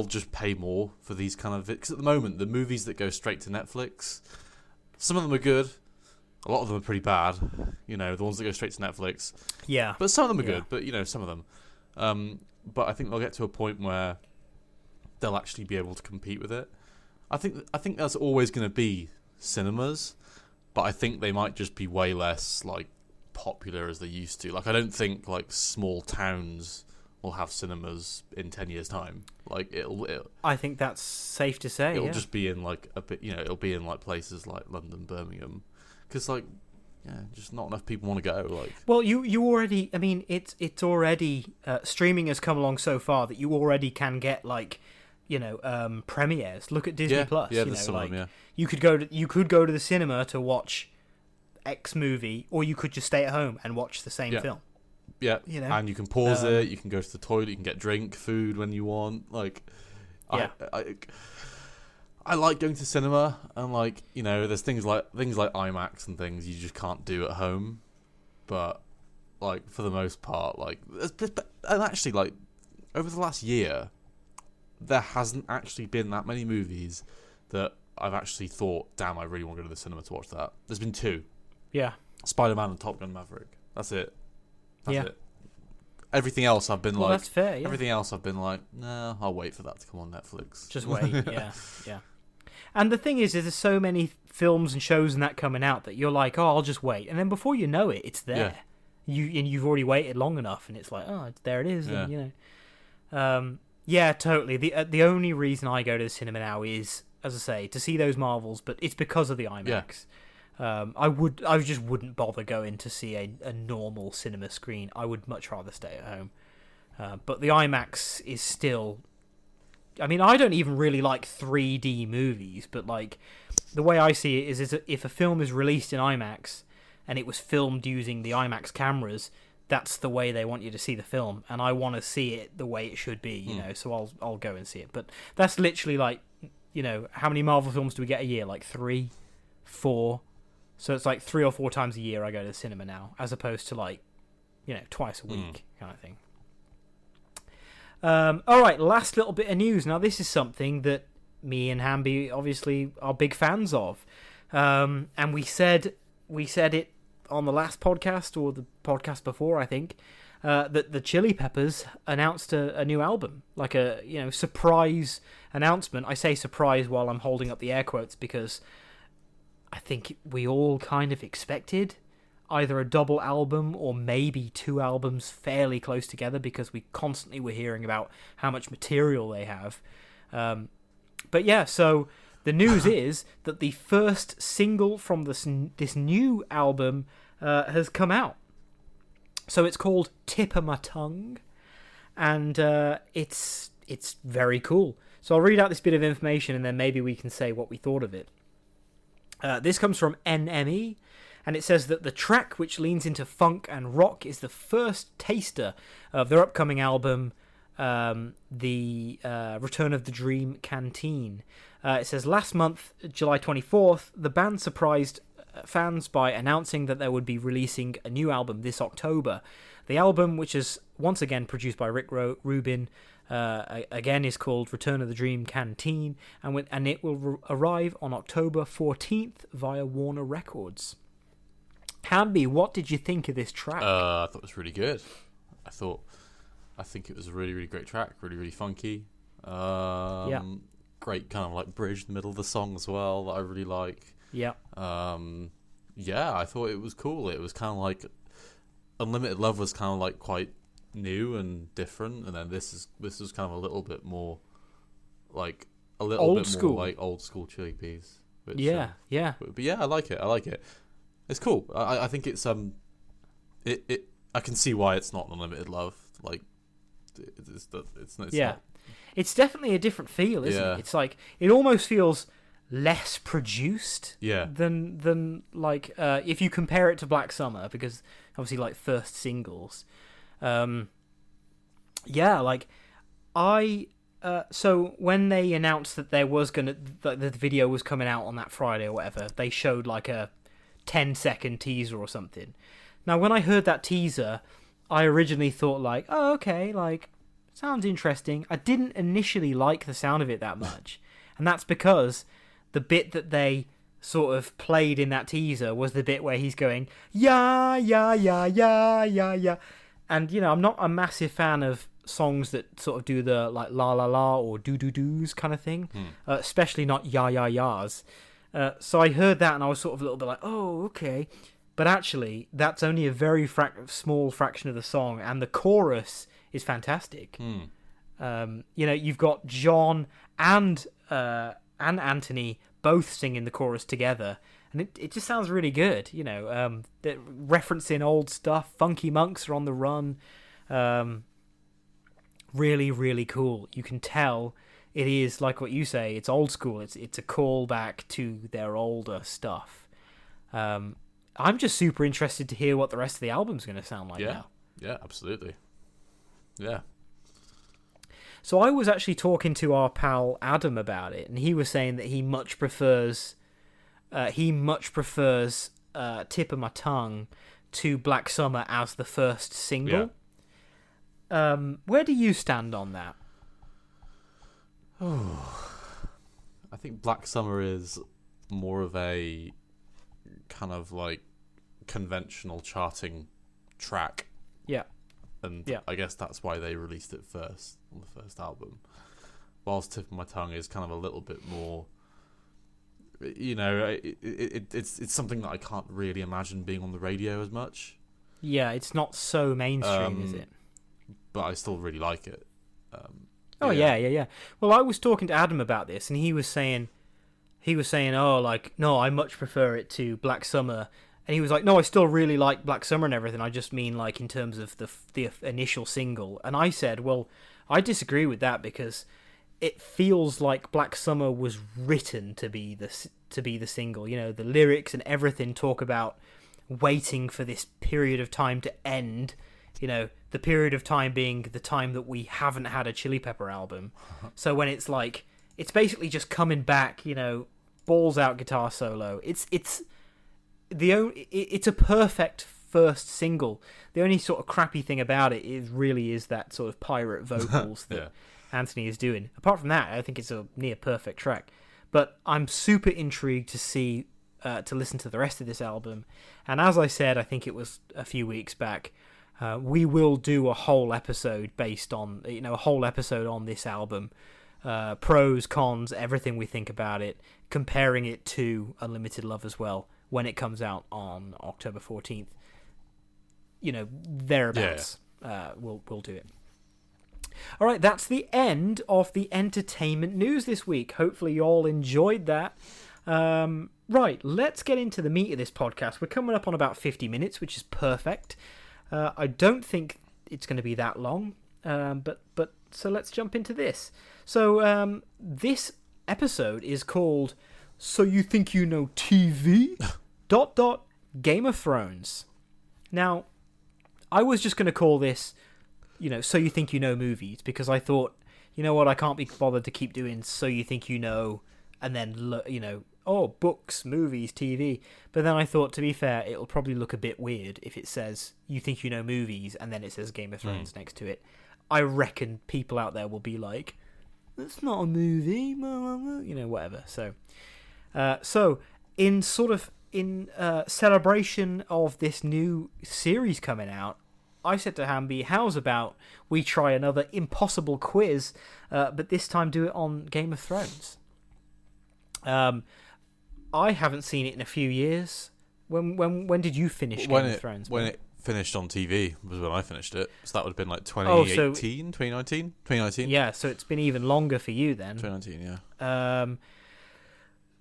just pay more for these kind of, because at the moment the movies that go straight to Netflix, some of them are good, a lot of them are pretty bad. The ones that go straight to Netflix. Yeah. But some of them are good. But some of them. But I think they'll get to a point where they'll actually be able to compete with it. I think that's always going to be cinemas, but I think they might just be way less like popular as they used to. Like, I don't think like small towns will have cinemas in 10 years time. Like it'll I think that's safe to say. It'll just be in like a bit, it'll be in like places like London, Birmingham, because like, just not enough people want to go. Like, well, you already. I mean, it's already streaming has come along so far that you already can get like premieres. Look at Disney Plus. Yeah, there's some of them, yeah. You could go to the cinema to watch X movie, or you could just stay at home and watch the same film. Yeah, and you can pause it. You can go to the toilet. You can get food when you want. Like, I like going to cinema, and like there's things like IMAX and things you just can't do at home. But like for the most part, like and actually like over the last year, there hasn't actually been that many movies that I've actually thought, damn, I really want to go to the cinema to watch that. There's been 2. Yeah. Spider-Man and Top Gun Maverick. That's it. That's it. Everything else I've been that's fair, yeah. Everything else I've been like, nah, I'll wait for that to come on Netflix. Just wait, yeah. And the thing is there's so many films and shows and that coming out that you're like, oh, I'll just wait. And then before you know it, it's there. Yeah. You've already waited long enough, and it's like, oh, there it is. Yeah. And, yeah, totally. The only reason I go to the cinema now is, as I say, to see those Marvels, but it's because of the IMAX. Yeah. I just wouldn't bother going to see a normal cinema screen. I would much rather stay at home. But the IMAX is still... I mean, I don't even really like 3D movies, but like the way I see it is if a film is released in IMAX and it was filmed using the IMAX cameras, that's the way they want you to see the film, and I want to see it the way it should be, so I'll go and see it. But that's literally like, how many Marvel films do we get a year? Like 3, 4. So it's like 3 or 4 times a year I go to the cinema now, as opposed to like, twice a week kind of thing. All right, last little bit of news. Now, this is something that me and Hamby obviously are big fans of, and we said it on the last podcast or the podcast before, I think, that the Chili Peppers announced a new album, like a surprise announcement. I say surprise while I'm holding up the air quotes because I think we all kind of expected either a double album or maybe 2 albums fairly close together, because we constantly were hearing about how much material they have. But yeah, so the news is that the first single from this new album has come out. So it's called Tip of My Tongue, and it's very cool. So I'll read out this bit of information and then maybe we can say what we thought of it. This comes from NME, and it says that the track, which leans into funk and rock, is the first taster of their upcoming album, the Return of the Dream Canteen. It says, last month, July 24th, the band surprised fans by announcing that they would be releasing a new album this October. The album, which is once again produced by Rick Rubin, again is called Return of the Dream Canteen, and it will arrive on October 14th via Warner Records. Hamby, what did you think of this track? I thought it was really good. I think it was a really, really great track, really, really funky. Great kind of like bridge in the middle of the song as well that I really like. Yeah. I thought it was cool. It was kind of like Unlimited Love was kind of like quite new and different, and then this was kind of a little bit more like old school. More like old school Chili Peas. Which, yeah. But yeah, I like it. It's cool. I think it's I can see why it's not Unlimited Love. Like it's not. It's definitely a different feel, isn't it? It's like it almost feels less produced than like if you compare it to Black Summer, because obviously like first singles. So when they announced that there was that the video was coming out on that Friday or whatever, they showed like a 10-second teaser or something. Now, when I heard that teaser, I originally thought like, oh, okay, like, sounds interesting. I didn't initially like the sound of it that much. And that's because the bit that they sort of played in that teaser was the bit where he's going, yeah, yeah, yeah, yeah, yeah, yeah. And, I'm not a massive fan of songs that sort of do the like la la la or do do do's kind of thing, especially not ya ya ya's. So I heard that and I was sort of a little bit like, oh, okay. But actually, that's only a very small fraction of the song, and the chorus is fantastic. You've got John and Anthony both singing the chorus together, and it just sounds really good. They're referencing old stuff. Funky Monks are on the run. Really, really cool. You can tell it is like what you say. It's old school. It's a callback to their older stuff. I'm just super interested to hear what the rest of the album's going to sound like now. Yeah, absolutely. Yeah. So I was actually talking to our pal Adam about it, and he was saying that he much prefers Tip of My Tongue to Black Summer as the first single. Yeah. Where do you stand on that? Oh, I think Black Summer is more of a kind of like conventional charting track. Yeah. And I guess that's why they released it first on the first album. Whilst Tip of My Tongue is kind of a little bit more, it's something that I can't really imagine being on the radio as much. Yeah, it's not so mainstream, is it? But I still really like it. Yeah. Well, I was talking to Adam about this, and he was saying, oh, like, no, I much prefer it to Black Summer. And he was like, no, I still really like Black Summer and everything. I just mean, like, in terms of the initial single. And I said, well, I disagree with that because it feels like Black Summer was written to be the single. You know, the lyrics and everything talk about waiting for this period of time to end. You know, the period of time being the time that we haven't had a Chili Pepper album. So when it's like, it's basically just coming back, you know, balls out guitar solo. It's a perfect first single. The only sort of crappy thing about it is that sort of pirate vocals that Anthony is doing. Apart from that, I think it's a near perfect track. But I'm super intrigued to listen to the rest of this album. And as I said, I think it was a few weeks back, we will do a whole episode on this album. Pros, cons, everything we think about it, comparing it to Unlimited Love as well, when it comes out on October 14th. You know, thereabouts. We'll do it. All right, that's the end of the entertainment news this week. Hopefully you all enjoyed that. Right, let's get into the meat of this podcast. We're coming up on about 50 minutes, which is perfect. I don't think it's going to be that long, but so let's jump into this. So this episode is called So You Think You Know TV? ... Game of Thrones. Now, I was just going to call this, So You Think You Know Movies, because I thought, you know what, I can't be bothered to keep doing So You Think You Know, and then, books, movies, TV. But then I thought, to be fair, it'll probably look a bit weird if it says You Think You Know Movies, and then it says Game of Thrones next to it. I reckon people out there will be like, that's not a movie, whatever. So in celebration of this new series coming out, I said to Hamby, how's about we try another impossible quiz, but this time do it on Game of Thrones? I haven't seen it in a few years. When did you finish Game of Thrones? When it finished on TV was when I finished it. So that would have been like 2018, 2019? Yeah, so it's been even longer for you then. 2019, yeah.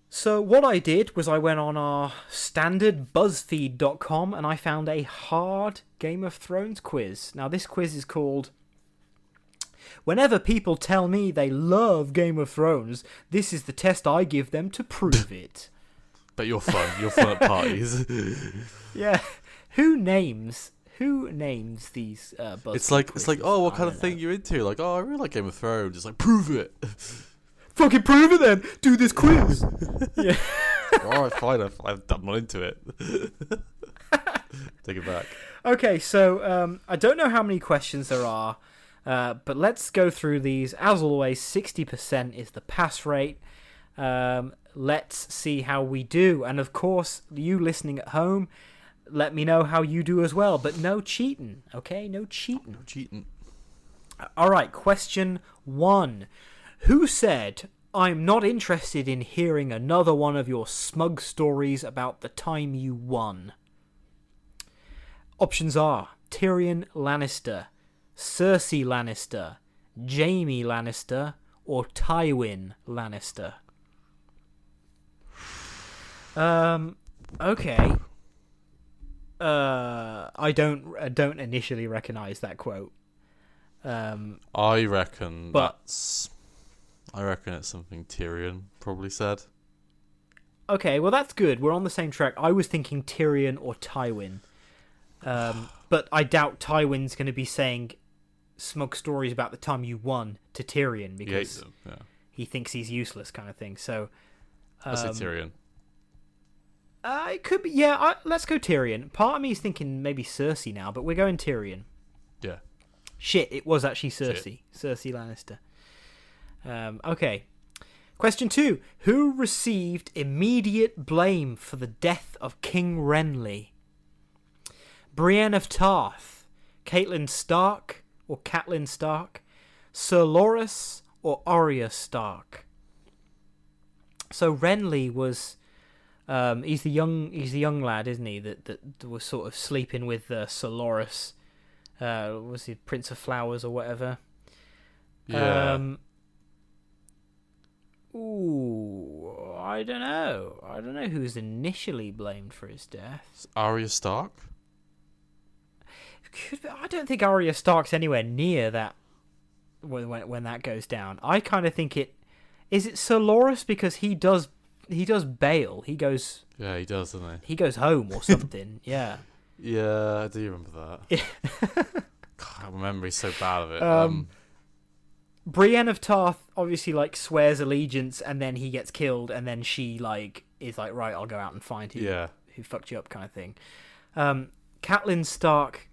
So what I did was I went on our standard BuzzFeed.com and I found a hard Game of Thrones quiz. Now this quiz is called Whenever People Tell Me They Love Game of Thrones, This Is the Test I Give Them to Prove It. But you're fun. You're fun at parties. Yeah. Who names these BuzzFeed It's like, quizzes? oh, what kind of thing you're into? Like, oh, I really like Game of Thrones. It's like, prove it. Fucking prove it then. Do this quiz. Yeah. All right, fine. I'm not into it. Take it back. Okay, so I don't know how many questions there are, but let's go through these. As always, 60% is the pass rate. Let's see how we do. And of course, you listening at home, let me know how you do as well. But no cheating, okay? No cheating. No cheating. All right, question 1. Who said, I'm not interested in hearing another one of your smug stories about the time you won? Options are Tyrion Lannister, Cersei Lannister, Jaime Lannister, or Tywin Lannister. Okay. I don't initially recognize that quote. I reckon that's I reckon it's something Tyrion probably said. Okay, well that's good. We're on the same track. I was thinking Tyrion or Tywin. But I doubt Tywin's going to be saying smug stories about the time you won to Tyrion because he thinks he's useless kind of thing. So I say Tyrion. It could be, yeah, let's go Tyrion. Part of me is thinking maybe Cersei now, but we're going Tyrion. Yeah. Shit, it was actually Cersei. Cersei Lannister. Okay. Question 2. Who received immediate blame for the death of King Renly? Brienne of Tarth, Catelyn Stark or Catelyn Stark, Sir Loras or Arya Stark? So Renly was... he's the young lad, isn't he? That was sort of sleeping with Sir Loras. Was he Prince of Flowers or whatever? Yeah. I don't know. I don't know who's initially blamed for his death. It's Arya Stark. I don't think Arya Stark's anywhere near that when that goes down. I kind of think it is it Sir Loras because he does bail. He goes. Yeah, he does, doesn't he? He goes home or something. Yeah. Yeah, I do remember that. God, my memory's so bad of it. Brienne of Tarth obviously like swears allegiance, and then he gets killed, and then she like is like, right, I'll go out and find who fucked you up, kind of thing. Catelyn Stark.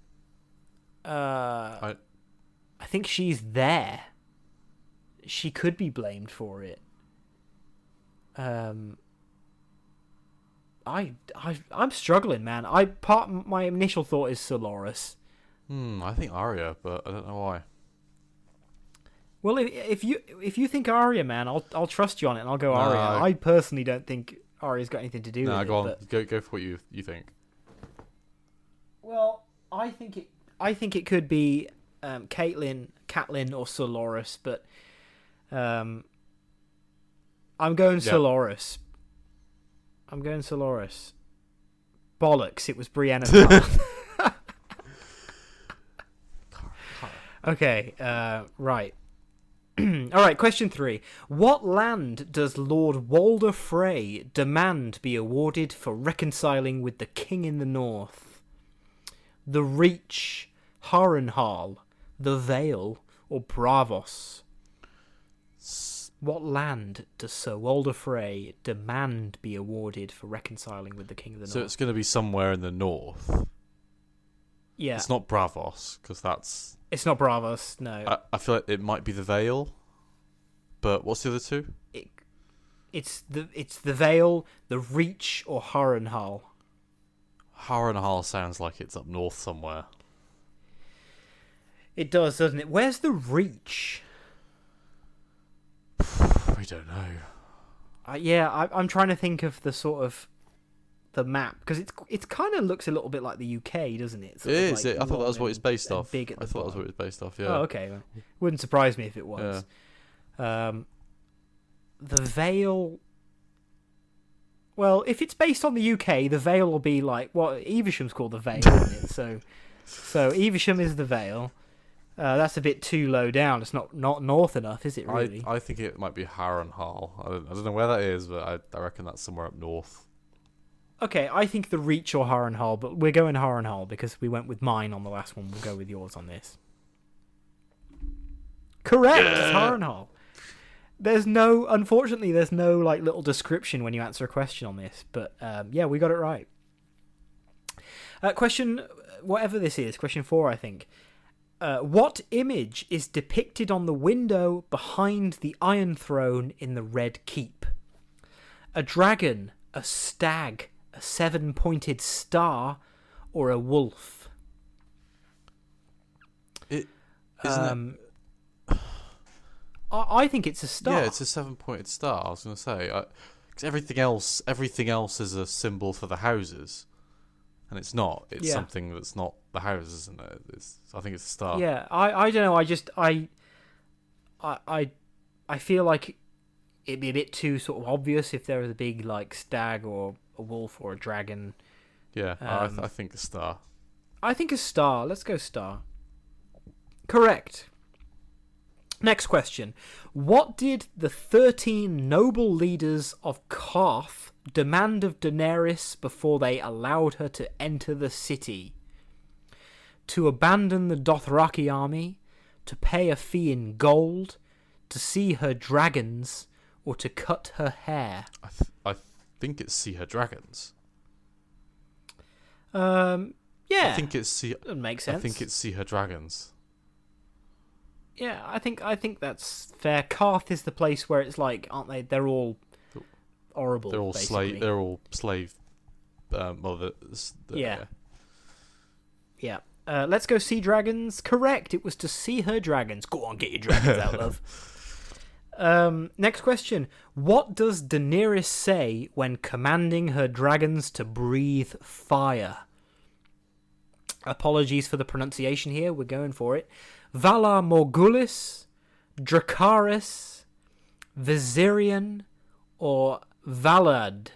I think she's there. She could be blamed for it. I'm struggling, man. My initial thought is Sir Loras. I think Arya, but I don't know why. Well, if you think Arya, man, I'll trust you on it, and I'll go Arya. I personally don't think Arya's got anything to do with it. Go on. Go for what you think. Well, I think it could be Catelyn, or Sir Loras, but I'm going Sir Loras. Bollocks! It was Brienne of Tarth. Okay, right. All right, question 3. What land does Lord Walder Frey demand be awarded for reconciling with the king in the north? The Reach, Harrenhal, the Vale, or Bravos? What land does Sir Walder Frey demand be awarded for reconciling with the king of the north? So it's going to be somewhere in the north. Yeah. It's not Bravos, because that's... It's not Bravos, no. I feel like it might be the Vale, but what's the other two? It's the Vale, the Reach, or Harrenhal. Harrenhal sounds like it's up north somewhere. It does, doesn't it? Where's the Reach? We don't know. I'm trying to think of the sort of the map, because it kind of looks a little bit like the UK, doesn't it? It is. I thought that was what it's based off. I thought that was what it was based off. Yeah. Oh, okay. Wouldn't surprise me if it was. Yeah. The Vale. Well, if it's based on the UK, the Vale will be like Evesham's called the Vale, isn't it? So Evesham is the Vale. That's a bit too low down. It's not north enough, is it? Really? I think it might be Harrenhal. I don't know where that is, but I reckon that's somewhere up north. Okay, I think the Reach or Harrenhal, but we're going Harrenhal because we went with mine on the last one. We'll go with yours on this. Correct, it's Harrenhal. Unfortunately, there's no like little description when you answer a question on this, but we got it right. Question, whatever this is, question 4, I think. What image is depicted on the window behind the Iron Throne in the Red Keep? A dragon, a stag, a 7-pointed star, or a wolf? Isn't it? I think it's a star. Yeah, it's a 7-pointed star. I was going to say, because everything else is a symbol for the houses, and it's not. It's something that's not the houses, isn't it? I think it's a star. Yeah, I don't know. I feel like it'd be a bit too sort of obvious if there was a big like stag or a wolf or a dragon. Yeah, I think a star. I think a star. Let's go star. Correct. Next question. What did the 13 noble leaders of Qarth demand of Daenerys before they allowed her to enter the city? To abandon the Dothraki army, to pay a fee in gold, to see her dragons, or to cut her hair? I think it's see her dragons. Yeah. I think it's see. That makes sense. I think it's see her dragons. Yeah, I think that's fair. Qarth is the place where it's like, aren't they? They're all horrible. They're all basically. slave. They're all slave. Yeah. Yeah. Let's go see dragons. Correct. It was to see her dragons. Go on, get your dragons out, love. Next question. What does Daenerys say when commanding her dragons to breathe fire? Apologies for the pronunciation here. We're going for it. Valar Morghulis, Dracarys, Viserion, or Valad?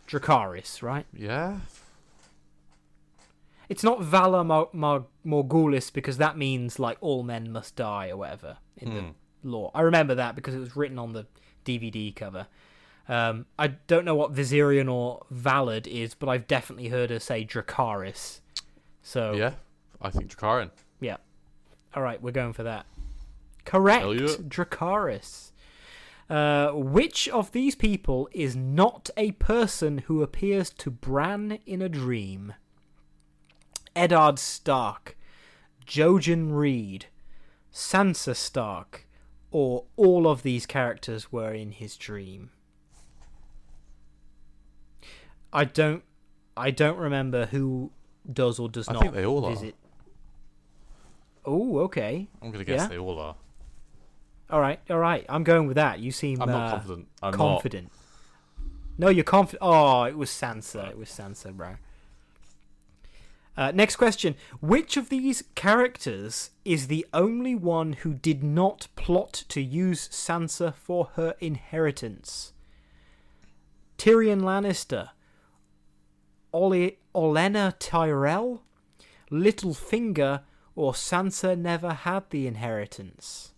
Dracarys, right? Yeah. It's not Valar Morghulis because that means like all men must die or whatever in the lore. I remember that because it was written on the DVD cover. I don't know what Viserion or Valad is, but I've definitely heard her say Dracarys. So Yeah. I think Dracarys. yeah. All right, we're going for that. Correct. Hell yeah. Dracarys. Which of these people is not a person who appears to Bran in a dream? Eddard Stark, Jojen Reed, Sansa Stark, or all of these characters were in his dream? I don't remember who does or does not. I think they all visit. Oh, okay. I'm gonna guess they all are. All right. I'm going with that. You seem I'm not confident. I'm confident. No, you're confident. Oh, it was Sansa. It was Sansa, bro. Next question. Which of these characters is the only one who did not plot to use Sansa for her inheritance? Tyrion Lannister, Olenna Tyrell, Littlefinger, or Sansa never had the inheritance?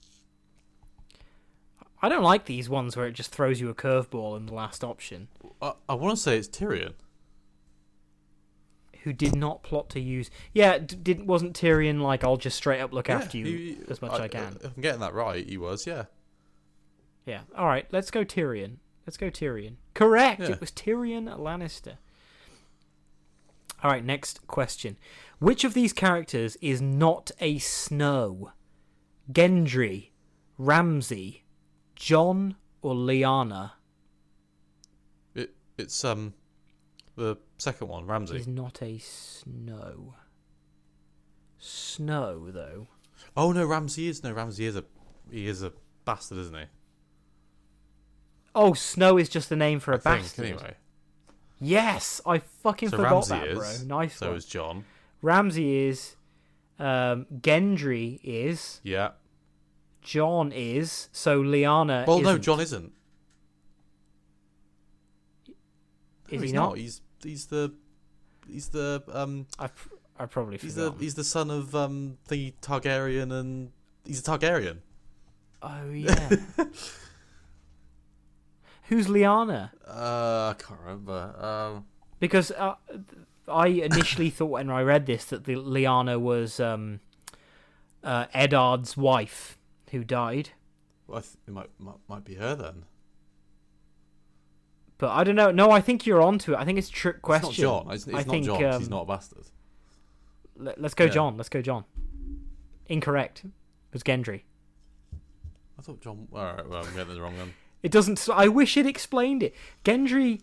I don't like these ones where it just throws you a curveball in the last option. I want to say it's Tyrion. Who did not plot to use... Yeah, wasn't Tyrion like, I'll just straight up look after you as much as I can? If I'm getting that right, he was, yeah. Yeah, alright, let's go Tyrion. Correct, Yeah. It was Tyrion Lannister. Alright, next question. Which of these characters is not a Snow? Gendry, Ramsay, Jon, or Lyanna? It's the second one, Ramsay. Is not a Snow. Snow, though. Oh no, Ramsay is a bastard, isn't he? Oh, Snow is just the name for a bastard. Anyway. Yes, I fucking So forgot Ramsay that, bro. is. Nice So one. is Jon. Ramsay is. Gendry is. Yeah. Jon is. So Lyanna. Well, no, isn't. Jon isn't. Is No, he not? He's the I probably forgot. he's the son of the Targaryen, and he's a Targaryen. Oh yeah. Who's Lyanna? I can't remember. Because I initially thought when I read this that the Lyanna was Eddard's wife who died. Well, it might be her then. But I don't know. No, I think you're onto it. I think it's a trick question. It's not Jon. It's not think, Jon. 'Cause he's not a bastard. Let's go, Jon. Let's go, Jon. Incorrect. It was Gendry. I thought Jon. All right, well, I'm getting it wrong then. It doesn't. I wish it explained it. Gendry.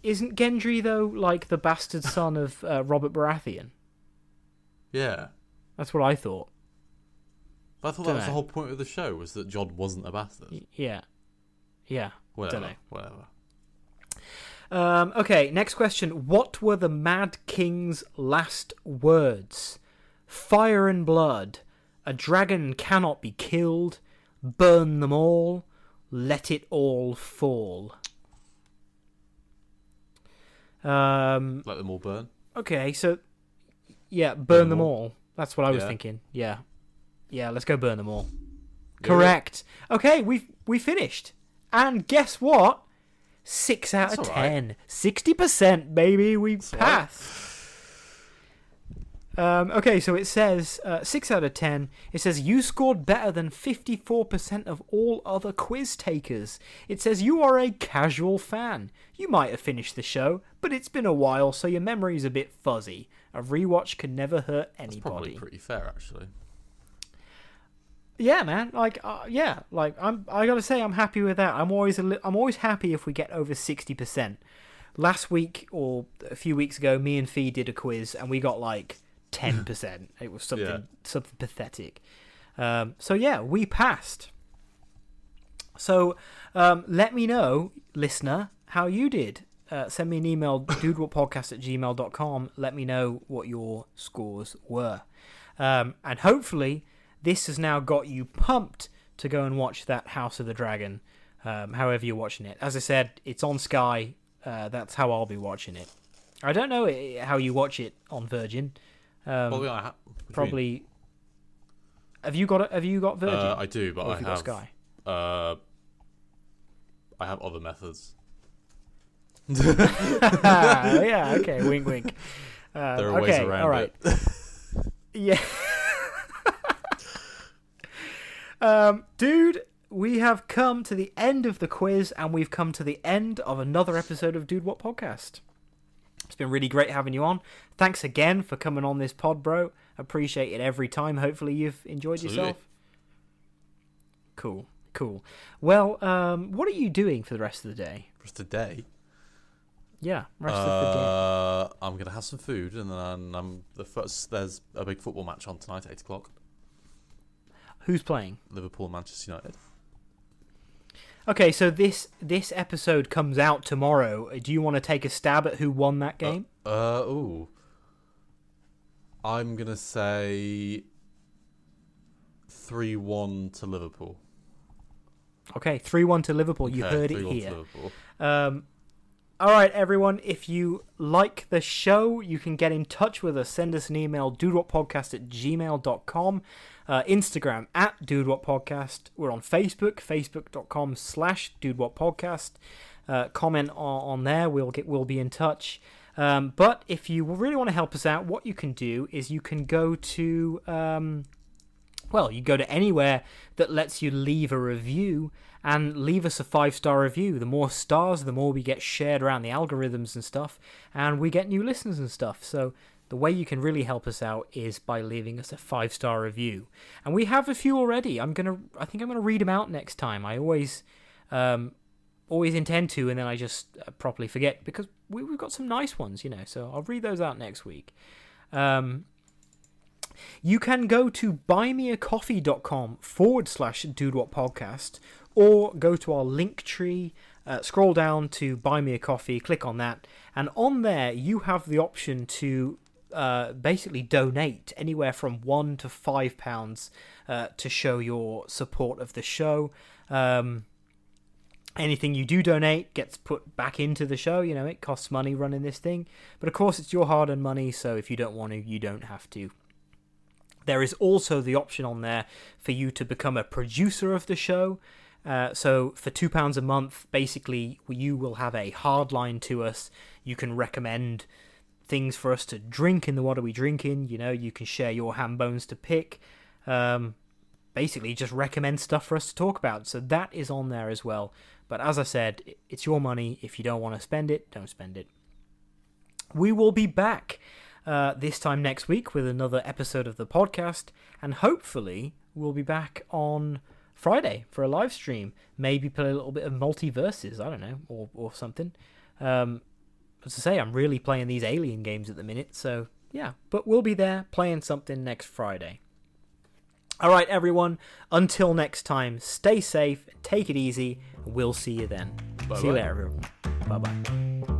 Isn't Gendry though like the bastard son of Robert Baratheon? Yeah. That's what I thought. But I thought that was the whole point of the show, was that Jon wasn't a bastard. Yeah. Whatever. Okay, next question. What were the Mad King's last words? Fire and blood. A dragon cannot be killed. Burn them all. Let it all fall. Let them all burn. Okay, so... Yeah, burn them all. That's what I was thinking. Yeah. Yeah, let's go burn them all. Yeah. Correct. Okay, we finished. And guess what? 6 out of That's 10. alright. 60%, baby. We That's passed. Okay, so it says 6 out of 10. It says you scored better than 54% of all other quiz takers. It says you are a casual fan. You might have finished the show, but it's been a while, so your memory's a bit fuzzy. A rewatch can never hurt anybody. That's probably pretty fair, actually. Yeah, man. I gotta say, I'm happy with that. I'm always happy if we get over 60%. Last week or a few weeks ago, me and Fee did a quiz, and we got like 10%. It was something pathetic. So yeah, we passed. So let me know, listener, how you did. Send me an email, dudewutpodcast@gmail.com. Let me know what your scores were. And hopefully this has now got you pumped to go and watch that House of the Dragon, however you're watching it. As I said, it's on Sky. That's how I'll be watching it. I don't know how you watch it on Virgin. Probably. Have you got Virgin? I do, but I have Sky. I have other methods. Yeah. Okay. Wink. Wink. There are ways around all right. it. Yeah. Dude, we have come to the end of the quiz, and we've come to the end of another episode of Dude What Podcast. It's been really great having you on. Thanks again for coming on this pod, bro. Appreciate it every time. Hopefully you've enjoyed yourself. Cool. Well, what are you doing for the rest of the day? Rest of the day? Yeah, rest of the day. I'm going to have some food, and then there's a big football match on tonight at 8 o'clock. Who's playing? Liverpool, Manchester United. Okay, so this episode comes out tomorrow. Do you want to take a stab at who won that game? I'm gonna say 3-1 to Liverpool. Okay, 3-1 to Liverpool. You heard it 3-1 here. to Liverpool. All right, everyone. If you like the show, you can get in touch with us. Send us an email, dudewutpodcast@gmail.com. Instagram @dudewutpodcast. We're on Facebook, facebook.com/dudewutpodcast. Comment on there. We'll be in touch. But if you really want to help us out, what you can do is you can go to you go to anywhere that lets you leave a review and leave us a 5-star review. The more stars, the more we get shared around the algorithms and stuff, and we get new listeners and stuff. So the way you can really help us out is by leaving us a 5-star review. And we have a few already. I think I'm gonna read them out next time. I always intend to, and then I just properly forget, because we've got some nice ones, so I'll read those out next week. You can go to buymeacoffee.com/dudewutpodcast, or go to our link tree, scroll down to Buy Me a Coffee, click on that, and on there you have the option to basically donate anywhere from £1 to £5 to show your support of the show. Anything you do donate gets put back into the show. It costs money running this thing, but of course it's your hard-earned money, so if you don't want to, you don't have to. There is also the option on there for you to become a producer of the show. So for £2 a month, basically you will have a hard line to us. You can recommend things for us to drink in the What Are We Drinking. You can share your ham bones to pick. Basically just recommend stuff for us to talk about. So that is on there as well. But as I said, it's your money. If you don't want to spend it, don't spend it. We will be back this time next week with another episode of the podcast, and hopefully we'll be back on Friday for a live stream. Maybe play a little bit of Multiverses, I don't know, or something. As I say, I'm really playing these Alien games at the minute, so yeah, but we'll be there playing something next Friday. Alright everyone, until next time, stay safe, take it easy, and we'll see you then. Bye-bye. See you later everyone. Bye bye.